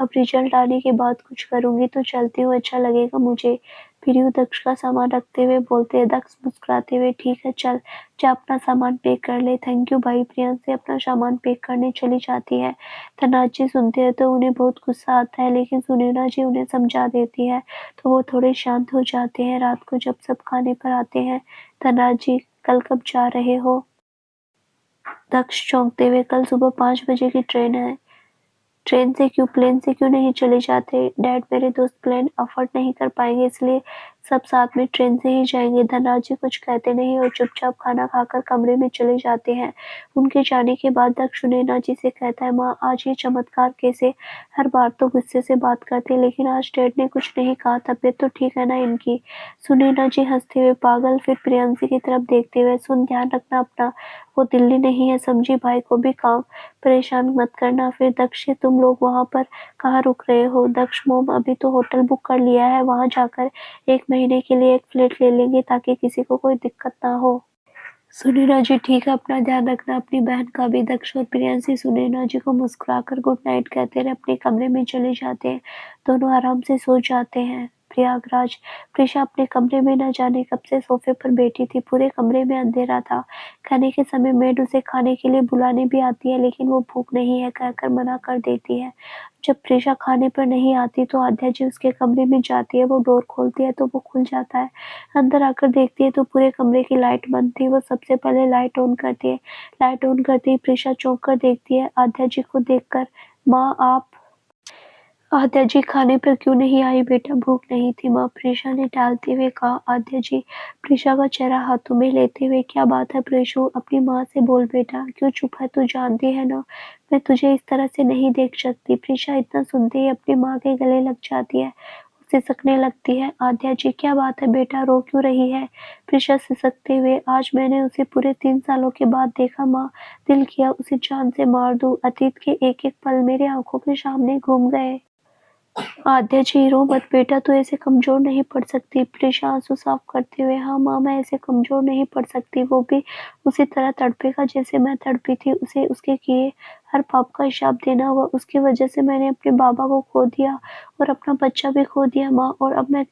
अब रिजल्ट आने के बाद कुछ करूंगी, तो चलती हूँ, अच्छा लगेगा मुझे। प्रियु दक्ष का सामान रखते हुए बोलते हैं। दक्ष मुस्कुराते हुए, ठीक है चल, जा अपना सामान पैक कर ले। थैंक यू भाई। प्रियांशी अपना सामान पैक करने चली जाती है। धनराज जी सुनते हैं तो उन्हें बहुत गुस्सा आता है, लेकिन सुनैना जी उन्हें समझा देती है तो वो थोड़े शांत हो जाते हैं। रात को जब सब खाने पर आते हैं, धनराज जी कल कब जा रहे हो? दक्ष चौंकते हुए, कल सुबह 5 बजे की ट्रेन है। ट्रेन से क्यों, प्लेन से क्यों नहीं चले जाते? डैड, मेरे दोस्त प्लेन अफोर्ड नहीं कर पाएंगे, इसलिए सब साथ में ट्रेन से ही जाएंगे। धनराज जी कुछ कहते नहीं और चुपचाप खाना खाकर कमरे में चले जाते हैं। उनके जाने के बाद दक्ष सुनैना जी से कहता है, माँ आज ये चमत्कार कैसे? हर बार तो गुस्से से बात करते, लेकिन आज डैड ने कुछ नहीं कहा, तबीयत तो ठीक है ना इनकी? सुनैना जी हंसते हुए, पागल। फिर प्रियंशी की तरफ देखते हुए, सुन ध्यान रखना अपना, वो दिल्ली नहीं है, समझी? भाई को भी काम परेशान मत करना। फिर दक्ष से, तुम लोग वहाँ पर कहाँ रुक रहे हो? दक्ष, मोम अभी तो होटल बुक कर लिया है, वहाँ जाकर 1 महीने के लिए एक फ्लैट ले लेंगे ताकि किसी को कोई दिक्कत ना हो। सुनैना जी, ठीक है, अपना ध्यान रखना, अपनी बहन का भी। दक्ष और प्रियांशी सुनैना जी को मुस्कुराकर गुड नाइट कहते हुए अपने कमरे में चले जाते हैं। दोनों आराम से सो जाते हैं। प्रयागराज, प्रीशा अपने कमरे में न जाने कब से सोफे पर बैठी थी। पूरे कमरे में अंधेरा था। खाने के समय मेड उसे खाने के लिए बुलाने भी आती है, लेकिन वो भूख नहीं है कहकर मना कर देती है। जब प्रीशा खाने पर नहीं आती तो आद्या जी उसके कमरे में जाती है। वो डोर खोलती है तो वो खुल जाता है। अंदर आकर देखती है तो पूरे कमरे की लाइट बंद थी। वो सबसे पहले लाइट ऑन करती है। लाइट ऑन करते ही प्रीशा चौंक कर देखती है आद्या जी को देखकर। माँ आप? आद्या जी, खाने पर क्यों नहीं आई बेटा? भूख नहीं थी माँ, प्रीशा ने टालते हुए कहा। आद्या जी प्रीशा का चेहरा हाथों में लेते हुए, क्या बात है प्रीशु, अपनी माँ से बोल बेटा, क्यों चुप है? तू जानती है ना मैं तुझे इस तरह से नहीं देख सकती। प्रीशा इतना सुनते ही अपनी माँ के गले लग जाती है, सिसकने लगती है। आद्या जी, क्या बात है बेटा, रो क्यों रही है? प्रीशा सिसकते हुए, आज मैंने उसे पूरे 3 सालों के बाद देखा माँ, दिल किया उसे जान से मार दूं। अतीत के एक एक पल मेरे आंखों के सामने घूम गए। आद्या जी, रो मत बेटा, तू ऐसे कमजोर नहीं पड़ सकती। प्रीशा आंसू साफ करते हुए, हाँ माँ, मैं ऐसे कमजोर नहीं पड़ सकती। वो भी उसी तरह तड़पेगा जैसे मैं तड़पी थी। उसे उसके किए हर पाप का हिसाब देना हुआ। उसकी वजह से मैंने अपने बाबा को खो दिया और अपना बच्चा भी खो दिया माँ, और अब मैं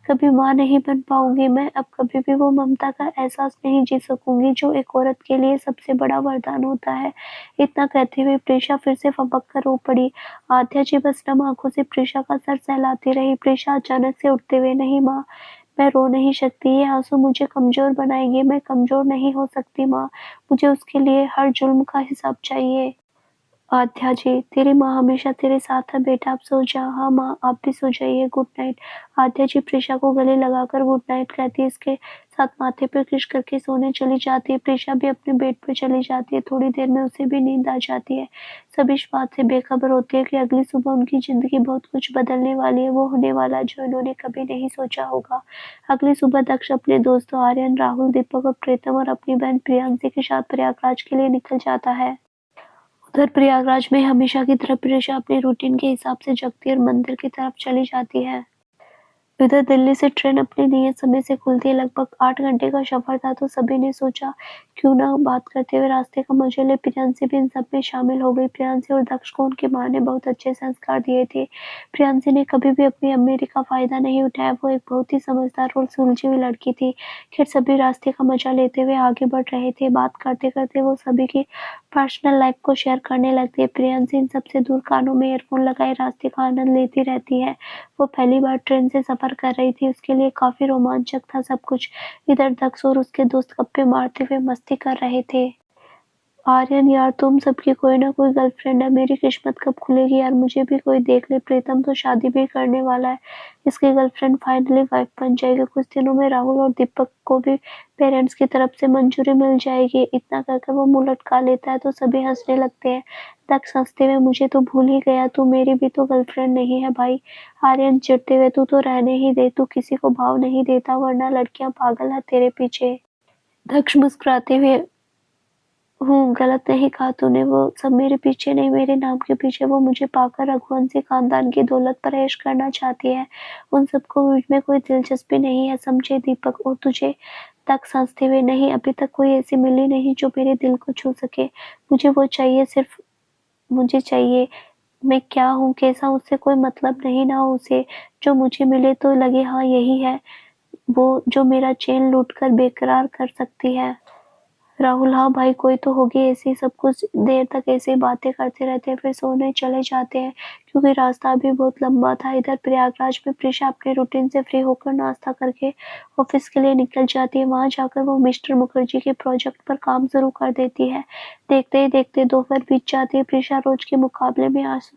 कभी माँ नहीं बन पाऊंगी। मैं अब कभी भी वो ममता का एहसास नहीं जी सकूंगी जो एक औरत के लिए सबसे बड़ा वरदान होता है। इतना कहते हुए प्रीशा फिर से फपक कर रो पड़ी। आद्या जी बस नम आंखों से प्रीशा का सर सहलाती रही। प्रीशा अचानक से उठते हुए, नहीं माँ, मैं रो नहीं सकती, ये आंसू मुझे कमजोर बनाएंगे, मैं कमजोर नहीं हो सकती माँ, मुझे उसके लिए हर जुल्म का हिसाब चाहिए। आध्या जी, तेरी माँ हमेशा तेरे साथ है बेटा, अब सो जा। हाँ माँ, आप भी सो जाइए, गुड नाइट। आध्या जी प्रीशा को गले लगाकर गुड नाइट कहती है, इसके साथ माथे पर किस करके सोने चली जाती है। प्रीशा भी अपने बेड पर चली जाती है। थोड़ी देर में उसे भी नींद आ जाती है। सब इस बात से बेखबर होती है कि अगली सुबह उनकी जिंदगी बहुत कुछ बदलने वाली है। वो होने वाला जो इन्होंने कभी नहीं सोचा होगा। अगली सुबह दक्ष अपने दोस्तों आर्यन, राहुल, दीपक और प्रीतम और अपनी बहन प्रियांशी के साथ प्रयागराज के लिए निकल जाता है। उधर प्रयागराज में हमेशा की तरह प्रीशा अपने रूटीन के हिसाब से जगती और मंदिर की तरफ चली जाती है। इधर दिल्ली से ट्रेन अपने नियत समय से खुलती है। लगभग 8 घंटे का सफर था तो सभी ने सोचा क्यों ना बात करते हुए रास्ते का मजे ले। प्रियांशी भी इन सब में शामिल हो गई। प्रियांशी और दक्ष को उनकी माँ ने बहुत अच्छे संस्कार दिए थे। प्रियांशी ने कभी भी अपनी अम्मेरी का फायदा नहीं उठाया। वो एक बहुत ही समझदार और सुलझी हुई लड़की थी। खैर सभी रास्ते का मजा लेते हुए आगे बढ़ रहे थे। बात करते करते वो सभी की पर्सनल लाइफ को शेयर करने लगती है। प्रियांशी इन सबसे दूर कानों में ईयरफोन लगाए रास्ते का आनंद लेती रहती है। वो पहली बार ट्रेन से सफर कर रही थी। उसके लिए काफी रोमांचक था सब कुछ। इधर दक्ष और उसके दोस्त गप्पे मारते हुए मस्ती कर रहे थे। आर्यन, यार तुम सबकी कोई ना कोई गर्लफ्रेंड है। मेरी किस्मत कब खुलेगी यार, मुझे भी कोई देख ले। प्रीतम तो शादी भी करने वाला है। इसकी गर्लफ्रेंड फाइनली वाइफ बन जाएगी। कुछ दिनों में राहुल और दीपक को भी पेरेंट्स की तरफ से मंजूरी मिल जाएगी। इतना कहकर वो मुंह लटका लेता है तो सभी हंसने लगते हैं। दक्ष हंसते हुए, मुझे तो भूल ही गया, तू मेरी भी तो गर्लफ्रेंड नहीं है भाई। आर्यन चिढ़ते हुए, तू तो रहने ही दे, तू किसी को भाव नहीं देता वरना लड़कियां पागल है तेरे पीछे। दक्ष मुस्कुराते हुए, हूँ, गलत नहीं कहा तूने, वो सब मेरे पीछे नहीं, मेरे नाम के पीछे। वो मुझे पाकर रघुवंशी खानदान की दौलत पर ऐश करना चाहती है। उन सबको मुझ में कोई दिलचस्पी नहीं है, समझे दीपक? और तुझे? दक्ष हंसते हुए, नहीं, अभी तक कोई ऐसी मिली नहीं जो मेरे दिल को छू सके। मुझे वो चाहिए, सिर्फ मुझे चाहिए। मैं क्या हूँ, कैसा, उससे कोई मतलब नहीं ना हो उसे। जो मुझे मिले तो लगे हाँ यही है वो, जो मेरा चैन लूट कर बेकरार कर सकती है। राहुल, हाँ भाई, कोई तो होगी ऐसी। सब कुछ देर तक ऐसे ही बातें करते रहते हैं फिर सोने चले जाते हैं क्योंकि रास्ता अभी बहुत लंबा था। इधर प्रयागराज में प्रीशा अपने रूटीन से फ्री होकर नाश्ता करके ऑफिस के लिए निकल जाती है। वहां जाकर वो मिस्टर मुखर्जी के प्रोजेक्ट पर काम शुरू कर देती है। देखते ही देखते दोपहर बीत जाती है। प्रीशा रोज के मुकाबले में आज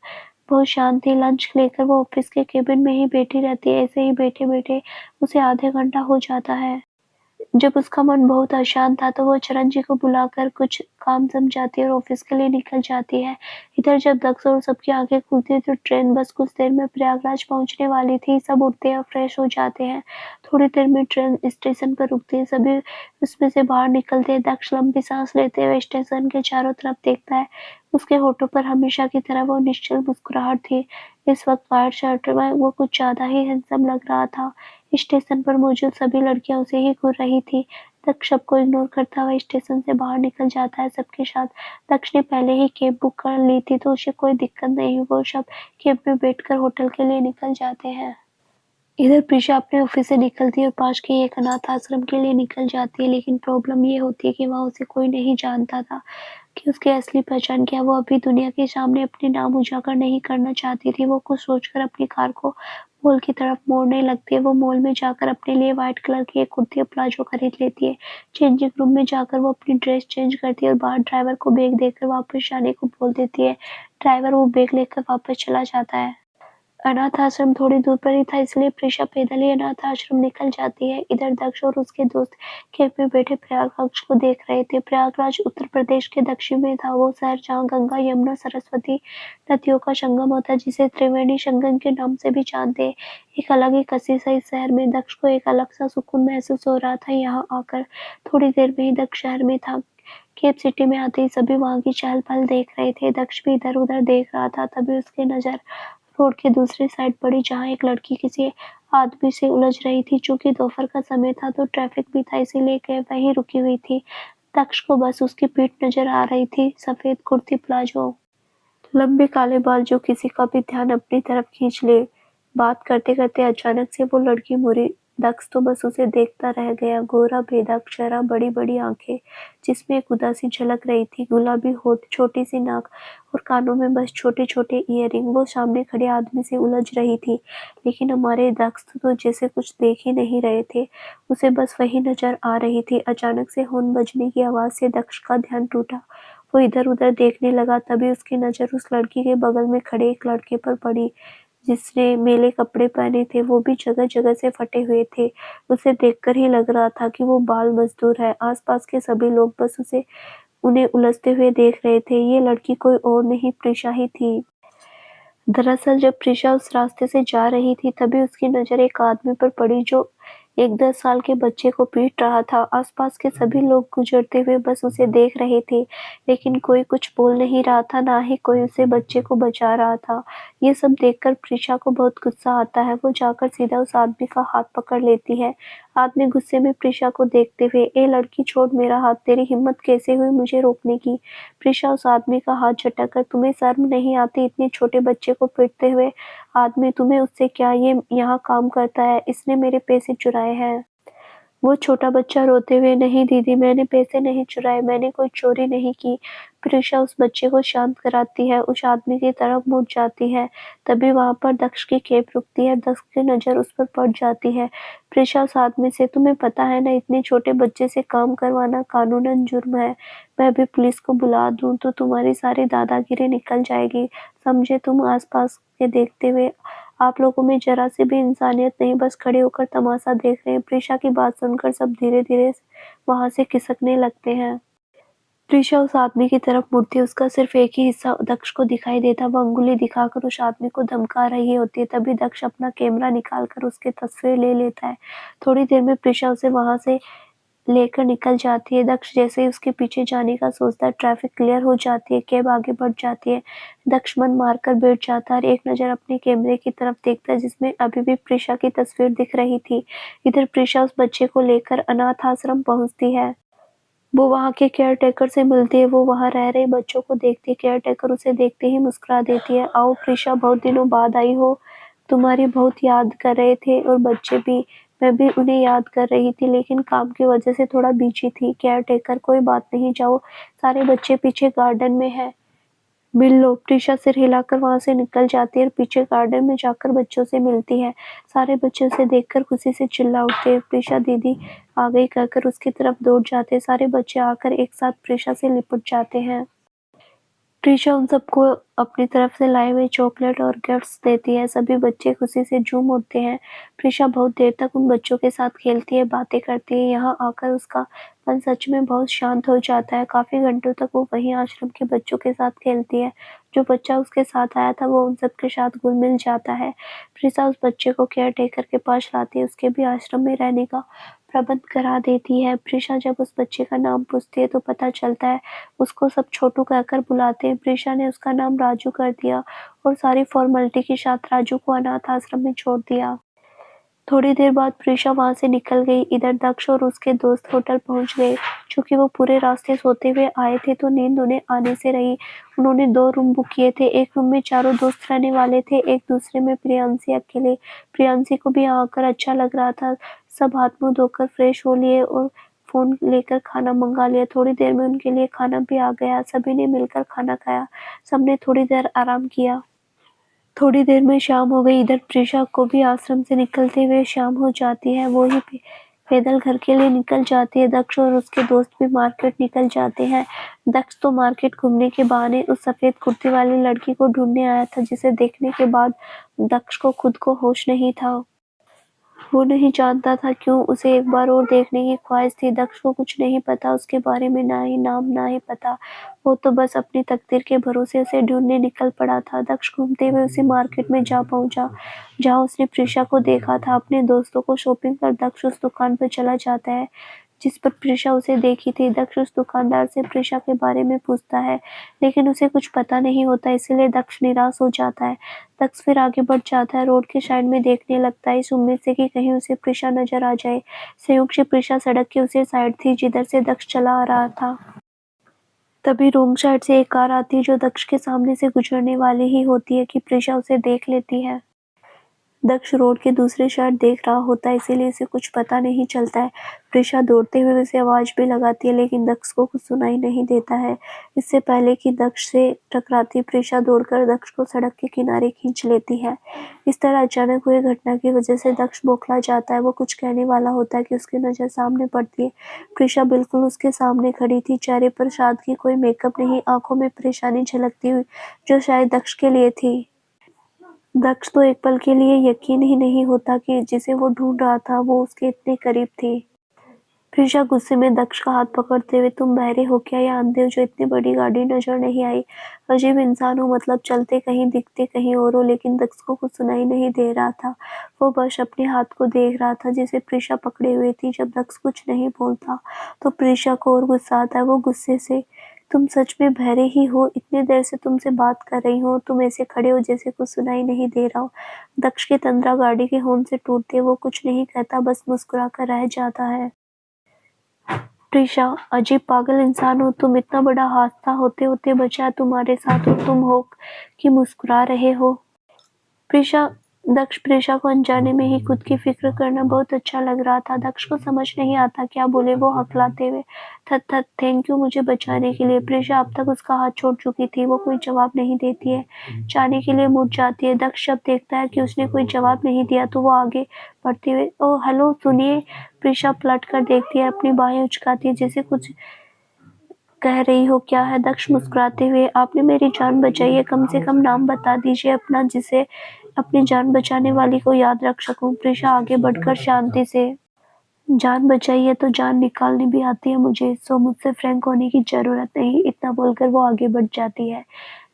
बहुत शांत थी। लंच लेकर वो ऑफिस के केबिन में ही बैठी रहती है। ऐसे ही बैठे बैठे उसे आधे घंटा हो जाता है। जब उसका मन बहुत अशांत था तो वो चरण जी को बुलाकर कुछ काम समझाती है और ऑफिस के लिए निकल जाती है। इधर जब दक्ष और सबकी आंखें खुलती है तो ट्रेन बस कुछ देर में प्रयागराज पहुंचने वाली थी। सब उठते हैं और फ्रेश हो जाते हैं। थोड़ी देर में ट्रेन स्टेशन पर रुकती है। सभी उसमें से बाहर निकलते हैं। दक्ष लंबी सांस लेते हुए स्टेशन के चारों तरफ देखता है। उसके होठों पर हमेशा की तरह वो निश्चल मुस्कुराहट थी। इस वक्त व्हाइट शर्ट में वो कुछ ज्यादा ही हैंडसम लग रहा था। स्टेशन पर मौजूद सभी लड़कियां उसे ही घूर रही थी। दक्ष सबको इग्नोर करता हुआ स्टेशन से बाहर निकल जाता है सबके साथ। दक्ष ने पहले ही कैब बुक कर ली थी तो उसे कोई दिक्कत नहीं। वो सब कैब में बैठकर होटल के लिए निकल जाते हैं। इधर प्रीशा अपने ऑफिस से निकलती है और पास के एक अनाथ आश्रम के लिए निकल जाती है। लेकिन प्रॉब्लम ये होती है कि वहाँ उसे कोई नहीं जानता था कि उसकी असली पहचान क्या। वो अभी दुनिया के सामने अपने नाम उजागर नहीं करना चाहती थी। वो कुछ सोचकर अपनी कार को मॉल की तरफ मोड़ने लगती है। वो मॉल में जाकर अपने लिए व्हाइट कलर की एक कुर्ती और प्लाजो खरीद लेती है। चेंजिंग रूम में जाकर वो अपनी ड्रेस चेंज करती है और बाहर ड्राइवर को बैग देकर वापस जाने को बोल देती है। ड्राइवर वो बैग लेकर वापस चला जाता है। अनाथ आश्रम थोड़ी दूर पर ही था इसलिए प्रीशा पैदल ही अनाथ आश्रम निकल जाती है। इधर दक्ष और उसके दोस्त कैब में बैठे प्रयागराज को देख रहे थे। प्रयागराज उत्तर प्रदेश के दक्षिण में था। वो शहर जहाँ गंगा, यमुना, सरस्वती नदियों का संगम होता है, जिसे त्रिवेणी संगम के नाम से भी जानते हैं। एक अलग ही कशिश है इस शहर में। दक्ष को एक अलग सा सुकून महसूस हो रहा था यहाँ आकर। थोड़ी देर में ही दक्ष शहर में था। केप सिटी में आते ही सभी वहां की चहल पहल देख रहे थे। दक्ष भी इधर उधर देख रहा था। तभी उसकी नजर रोड के दूसरी साइड पड़ी जहाँ एक लड़की किसी आदमी से उलझ रही थी। चूंकि दोपहर का समय था तो ट्रैफिक भी था इसीलिए कैब वहीं रुकी हुई थी। दक्ष को बस उसकी पीठ नजर आ रही थी, सफेद कुर्ती, प्लाजो, लंबे काले बाल जो किसी का भी ध्यान अपनी तरफ खींच ले। बात करते करते अचानक से वो लड़की मुड़ी। दक्ष तो बस उसे देखता रह गया। गोरा बेदाग चेहरा, बड़ी बड़ी आंखें जिसमें एक उदासी झलक रही थी, गुलाबी होठ, छोटी सी नाक और कानों में बस छोटे छोटे ईयरिंग। वो सामने खड़े आदमी से उलझ रही थी लेकिन हमारे दक्ष तो जैसे कुछ देख ही नहीं रहे थे। उसे बस वही नजर आ रही थी। अचानक से हॉर्न बजने की आवाज से दक्ष का ध्यान टूटा। वो इधर-उधर देखने लगा, तभी उसकी नज़र उस लड़की के बगल में खड़े एक लड़के पर पड़ी, जिसने मेले कपड़े पहने थे, वो भी जगह-जगह से फटे हुए थे। उसे देखकर ही लग रहा था कि वो बाल मज़दूर है। आस-पास के सभी लोग बस उन्हें उलझते हुए देख रहे थे। ये लड़की कोई और नहीं, प्रीशा ही थी। दरअसल जब प्रीशा उस रास्ते से जा रही थी, तभी उसकी नज़र एक आदमी पर पड़ी जो एक 10 साल के बच्चे को पीट रहा था। आस-पास के सभी लोग गुजरते हुए बस उसे देख रहे थे, लेकिन कोई कुछ बोल नहीं रहा था, ना ही कोई उसे बच्चे को बचा रहा था। ये सब देखकर प्रीशा को बहुत गुस्सा आता है। वो जाकर सीधा उस आदमी का हाथ पकड़ लेती है। आदमी गुस्से में प्रीशा को देखते हुए, "ए लड़की, छोड़ मेरा हाथ, तेरी हिम्मत कैसे हुई मुझे रोकने की?" प्रीशा उस आदमी का हाथ झटककर, "तुम्हें शर्म नहीं आती इतने छोटे बच्चे को पीटते हुए? आदमी, तुम्हें उससे क्या, ये यहाँ काम करता है, इसने मेरे पैसे चुराए हैं।" वो छोटा बच्चा रोते हुए, "नहीं दीदी, मैंने पैसे नहीं चुराए, मैंने कोई चोरी नहीं की।" प्रीशा उस बच्चे को शांत कराती है, उस आदमी की तरफ मुड़ जाती है। तभी वहाँ पर दक्ष की कैब रुकती है, दक्ष की नज़र उस पर पड़ जाती है। प्रीशा उस आदमी से, "तुम्हें पता है ना, इतने छोटे बच्चे से काम करवाना कानूनन जुर्म है। मैं अभी पुलिस को बुला दूँ तो तुम्हारी सारी दादागिरी निकल जाएगी। समझे तुम? आस-पास के देखते हुए आप लोगों में ज़रा-सी भी इंसानियत नहीं, बस खड़े होकर तमाशा देख रहे हैं।" प्रीशा की बात सुनकर सब धीरे-धीरे वहाँ से खिसकने लगते हैं। प्रीशा उस आदमी की तरफ मुड़ती है, उसका सिर्फ एक ही हिस्सा दक्ष को दिखाई देता है। वो अंगुली दिखाकर उस आदमी को धमका रही होती है, तभी दक्ष अपना कैमरा निकालकर उसकी तस्वीर ले लेता है। थोड़ी देर में प्रीशा उसे वहाँ से लेकर निकल जाती है। दक्ष जैसे ही उसके पीछे जाने का सोचता है, ट्रैफिक क्लियर हो जाती है, कैब आगे बढ़ जाती है। दक्ष मन मारकर बैठ जाता है और एक नज़र अपने कैमरे की तरफ देखता है, जिसमें अभी भी प्रीशा की तस्वीर दिख रही थी। इधर प्रीशा उस बच्चे को लेकर अनाथ आश्रम पहुँचती है। वो वहाँ के केयरटेकर से मिलती है, वो वहाँ रह रहे बच्चों को देखती है। केयरटेकर उसे देखते ही मुस्कुरा देती है, "आओ प्रीशा, बहुत दिनों बाद आई हो, तुम्हारी बहुत याद कर रहे थे और बच्चे भी। मैं भी उन्हें याद कर रही थी, लेकिन काम की वजह से थोड़ा बिजी थी।" केयरटेकर, "कोई बात नहीं, जाओ, सारे बच्चे पीछे गार्डन में हैं, मिल लो।" प्रीशा सिर हिलाकर वहाँ से निकल जाती है और पीछे गार्डन में जाकर बच्चों से मिलती है। सारे बच्चे उसे देखकर खुशी से चिल्ला उठते हैं, "प्रीशा दीदी आ गई" कहकर उसकी तरफ दौड़ जाते हैं। सारे बच्चे आकर एक साथ प्रीशा से लिपट जाते हैं। प्रीशा उन सबको अपनी तरफ से लाए हुए चॉकलेट और गिफ्ट्स देती है। सभी बच्चे खुशी से झूम उठते हैं। प्रीशा बहुत देर तक उन बच्चों के साथ खेलती है, बातें करती है। यहाँ आकर उसका मन सच में बहुत शांत हो जाता है। काफ़ी घंटों तक वो वहीं आश्रम के बच्चों के साथ खेलती है। जो बच्चा उसके साथ आया था, वो उन सबके साथ घुल-मिल जाता है। प्रीशा उस बच्चे को केयरटेकर के पास लाती है, उसके भी आश्रम में रहने का प्रबंध करा देती है। प्रीशा जब उस बच्चे का नाम पूछती है, तो पता चलता है उसको सब छोटू कहकर बुलाते हैं। प्रीशा ने उसका नाम राजू कर दिया और सारी फॉर्मेलिटी के साथ राजू को अनाथ आश्रम में छोड़ दिया। थोड़ी देर बाद प्रीशा वहाँ से निकल गई। इधर दक्ष और उसके दोस्त होटल पहुँच गए। चूँकि वो पूरे रास्ते सोते हुए आए थे, तो नींद उन्हें आने से रही। उन्होंने 2 रूम बुक किए थे। एक रूम में चारों दोस्त रहने वाले थे, एक दूसरे में प्रियांशी अकेले। प्रियांशी को भी यहाँ आकर अच्छा लग रहा था। सब हाथ-मुँह धोकर फ्रेश हो लिए और फ़ोन लेकर खाना मँगा लिया। थोड़ी देर में उनके लिए खाना भी आ गया। सभी ने मिलकर खाना खाया। सबने थोड़ी देर आराम किया। थोड़ी देर में शाम हो गई। इधर प्रीशा को भी आश्रम से निकलते हुए शाम हो जाती है। वो ही पैदल घर के लिए निकल जाती है। दक्ष और उसके दोस्त भी मार्केट निकल जाते हैं। दक्ष तो मार्केट घूमने के बहाने उस सफ़ेद कुर्ती वाली लड़की को ढूंढने आया था, जिसे देखने के बाद दक्ष को खुद को होश नहीं था। वो नहीं जानता था क्यों उसे एक बार और देखने की ख्वाहिश थी। दक्ष को कुछ नहीं पता उसके बारे में, ना ही नाम, ना ही पता। वो तो बस अपनी तकदीर के भरोसे उसे ढूंढने निकल पड़ा था। दक्ष घूमते हुए उसी मार्केट में जा पहुंचा जहां उसने प्रीशा को देखा था। अपने दोस्तों को शॉपिंग कर दक्ष उस दुकान पर चला जाता है जिस पर प्रीशा उसे देखी थी। दक्ष उस दुकानदार से प्रीशा के बारे में पूछता है, लेकिन उसे कुछ पता नहीं होता, इसलिए दक्ष निराश हो जाता है। दक्ष फिर आगे बढ़ जाता है, रोड के साइड में देखने लगता है, इस उम्मीद से कि कहीं उसे प्रीशा नजर आ जाए। संयोग से प्रीशा सड़क की उसी साइड थी जिधर से दक्ष चला आ रहा था। तभी रोंग साइड से एक कार आती है जो दक्ष के सामने से गुजरने वाली ही होती है कि प्रीशा उसे देख लेती है। दक्ष रोड के दूसरे शहर देख रहा होता है, इसीलिए उसे कुछ पता नहीं चलता है। प्रीशा दौड़ते हुए उसे आवाज भी लगाती है, लेकिन दक्ष को कुछ सुनाई नहीं देता है। इससे पहले कि दक्ष से टकराती प्रीशा दौड़कर दक्ष को सड़क के किनारे खींच लेती है। इस तरह अचानक हुई घटना की वजह से दक्ष बौखला जाता है। वो कुछ कहने वाला होता है कि उसकी नजर सामने पड़ती है। प्रीशा बिल्कुल उसके सामने खड़ी थी, चेहरे पर सादगी, कोई मेकअप नहीं, आंखों में परेशानी झलकती हुई, जो शायद दक्ष के लिए थी। दक्ष तो एक पल के लिए यकीन ही नहीं होता कि जिसे वो ढूंढ रहा था वो उसके इतने करीब थी। प्रीशा गुस्से में दक्ष का हाथ पकड़ते हुए, तुम बहरे हो क्या या अंधे हो जो इतनी बड़ी गाड़ी नजर नहीं आई? अजीब इंसान हो, मतलब चलते कहीं दिखते कहीं और हो। लेकिन दक्ष को कुछ सुनाई नहीं दे रहा था। वो बस अपने हाथ को देख रहा था जिसे प्रीशा पकड़े हुए थी। जब दक्ष कुछ नहीं बोलता तो प्रीशा को और गुस्सा आता है। वो गुस्से से, तुम सच में बहरे ही हो? इतनी देर से तुमसे बात कर रही हूँ, तुम ऐसे खड़े हो जैसे कुछ सुनाई नहीं दे रहा हो। दक्ष के तंद्रा गाड़ी के हॉर्न से टूटते, वो कुछ नहीं कहता, बस मुस्कुरा कर रह जाता है। प्रीशा, अजीब पागल इंसान हो तुम, इतना बड़ा हादसा होते होते बचा तुम्हारे साथ और तुम हो कि मुस्कुरा रहे हो। प्रीशा दक्ष प्रीशा को अनजाने में ही खुद की फिक्र करना बहुत अच्छा लग रहा था। दक्ष को समझ नहीं आता क्या बोले। वो हकलाते हुए, थक थक, थैंक यू मुझे बचाने के लिए। प्रीशा अब तक उसका हाथ छोड़ चुकी थी। वो कोई जवाब नहीं देती है, जाने के लिए मुड़ जाती है। दक्ष जब देखता है कि उसने कोई जवाब नहीं दिया तो वो आगे बढ़ते हुए, ओ हेलो सुनिए। प्रीशा पलट कर देखती है, अपनी बाहें उचकाती है जैसे कुछ कह रही हो। क्या है? दक्ष मुस्कुराते हुए, आपने मेरी जान बचाई है, कम से कम नाम बता दीजिए अपना, जिसे अपनी जान बचाने वाली को याद रख सकूं। प्रीशा आगे बढ़कर शांति से, जान बचाई है तो जान निकालनी भी आती है मुझे, सो मुझसे फ्रैंक होने की जरूरत नहीं। इतना बोलकर वो आगे बढ़ जाती है।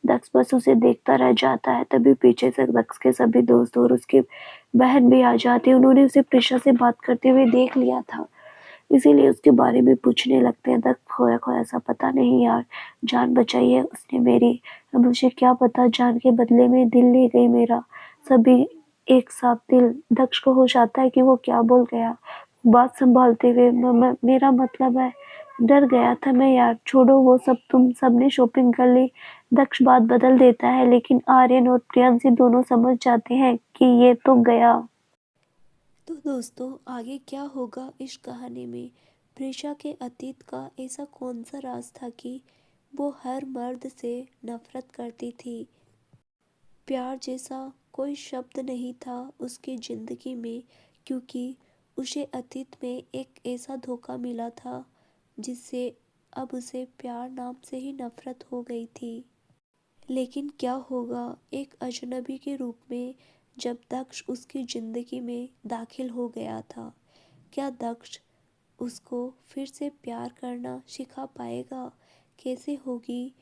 दक्ष बस उसे देखता रह जाता है। तभी पीछे से दक्ष के सभी दोस्त और उसकी बहन भी आ जाती है। उन्होंने उसे प्रीशा से बात करते हुए देख लिया था, इसीलिए उसके बारे में पूछने लगते हैं। दक्ष खोया खोया सा, पता नहीं यार, जान बचाई है उसने मेरी, अब मुझे क्या पता, जान के बदले में दिल ले गई मेरा। सभी एक साथ दिल। दक्ष को होश आता है कि वो क्या बोल गया। बात संभालते हुए, मेरा मतलब है, डर गया था मैं यार, छोड़ो वो सब, तुम सबने शॉपिंग कर ली। दक्ष बात बदल देता है, लेकिन आर्यन और प्रियांशी दोनों समझ जाते हैं कि ये तो गया। तो दोस्तों, आगे क्या होगा इस कहानी में? प्रीशा के अतीत का ऐसा कौन सा राज था कि वो हर मर्द से नफरत करती थी? प्यार जैसा कोई शब्द नहीं था उसकी जिंदगी में, क्योंकि उसे अतीत में एक ऐसा धोखा मिला था जिससे अब उसे प्यार नाम से ही नफरत हो गई थी। लेकिन क्या होगा एक अजनबी के रूप में जब दक्ष उसकी जिंदगी में दाखिल हो गया था? क्या दक्ष उसको फिर से प्यार करना सिखा पाएगा? कैसे होगी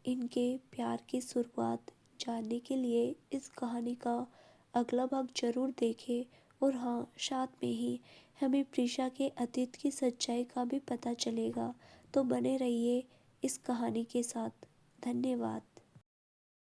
इनके प्यार की शुरुआत? जानने के लिए इस कहानी का अगला भाग जरूर देखें। और हाँ, साथ में ही हमें प्रीशा के अतीत की सच्चाई का भी पता चलेगा। तो बने रहिए इस कहानी के साथ। धन्यवाद।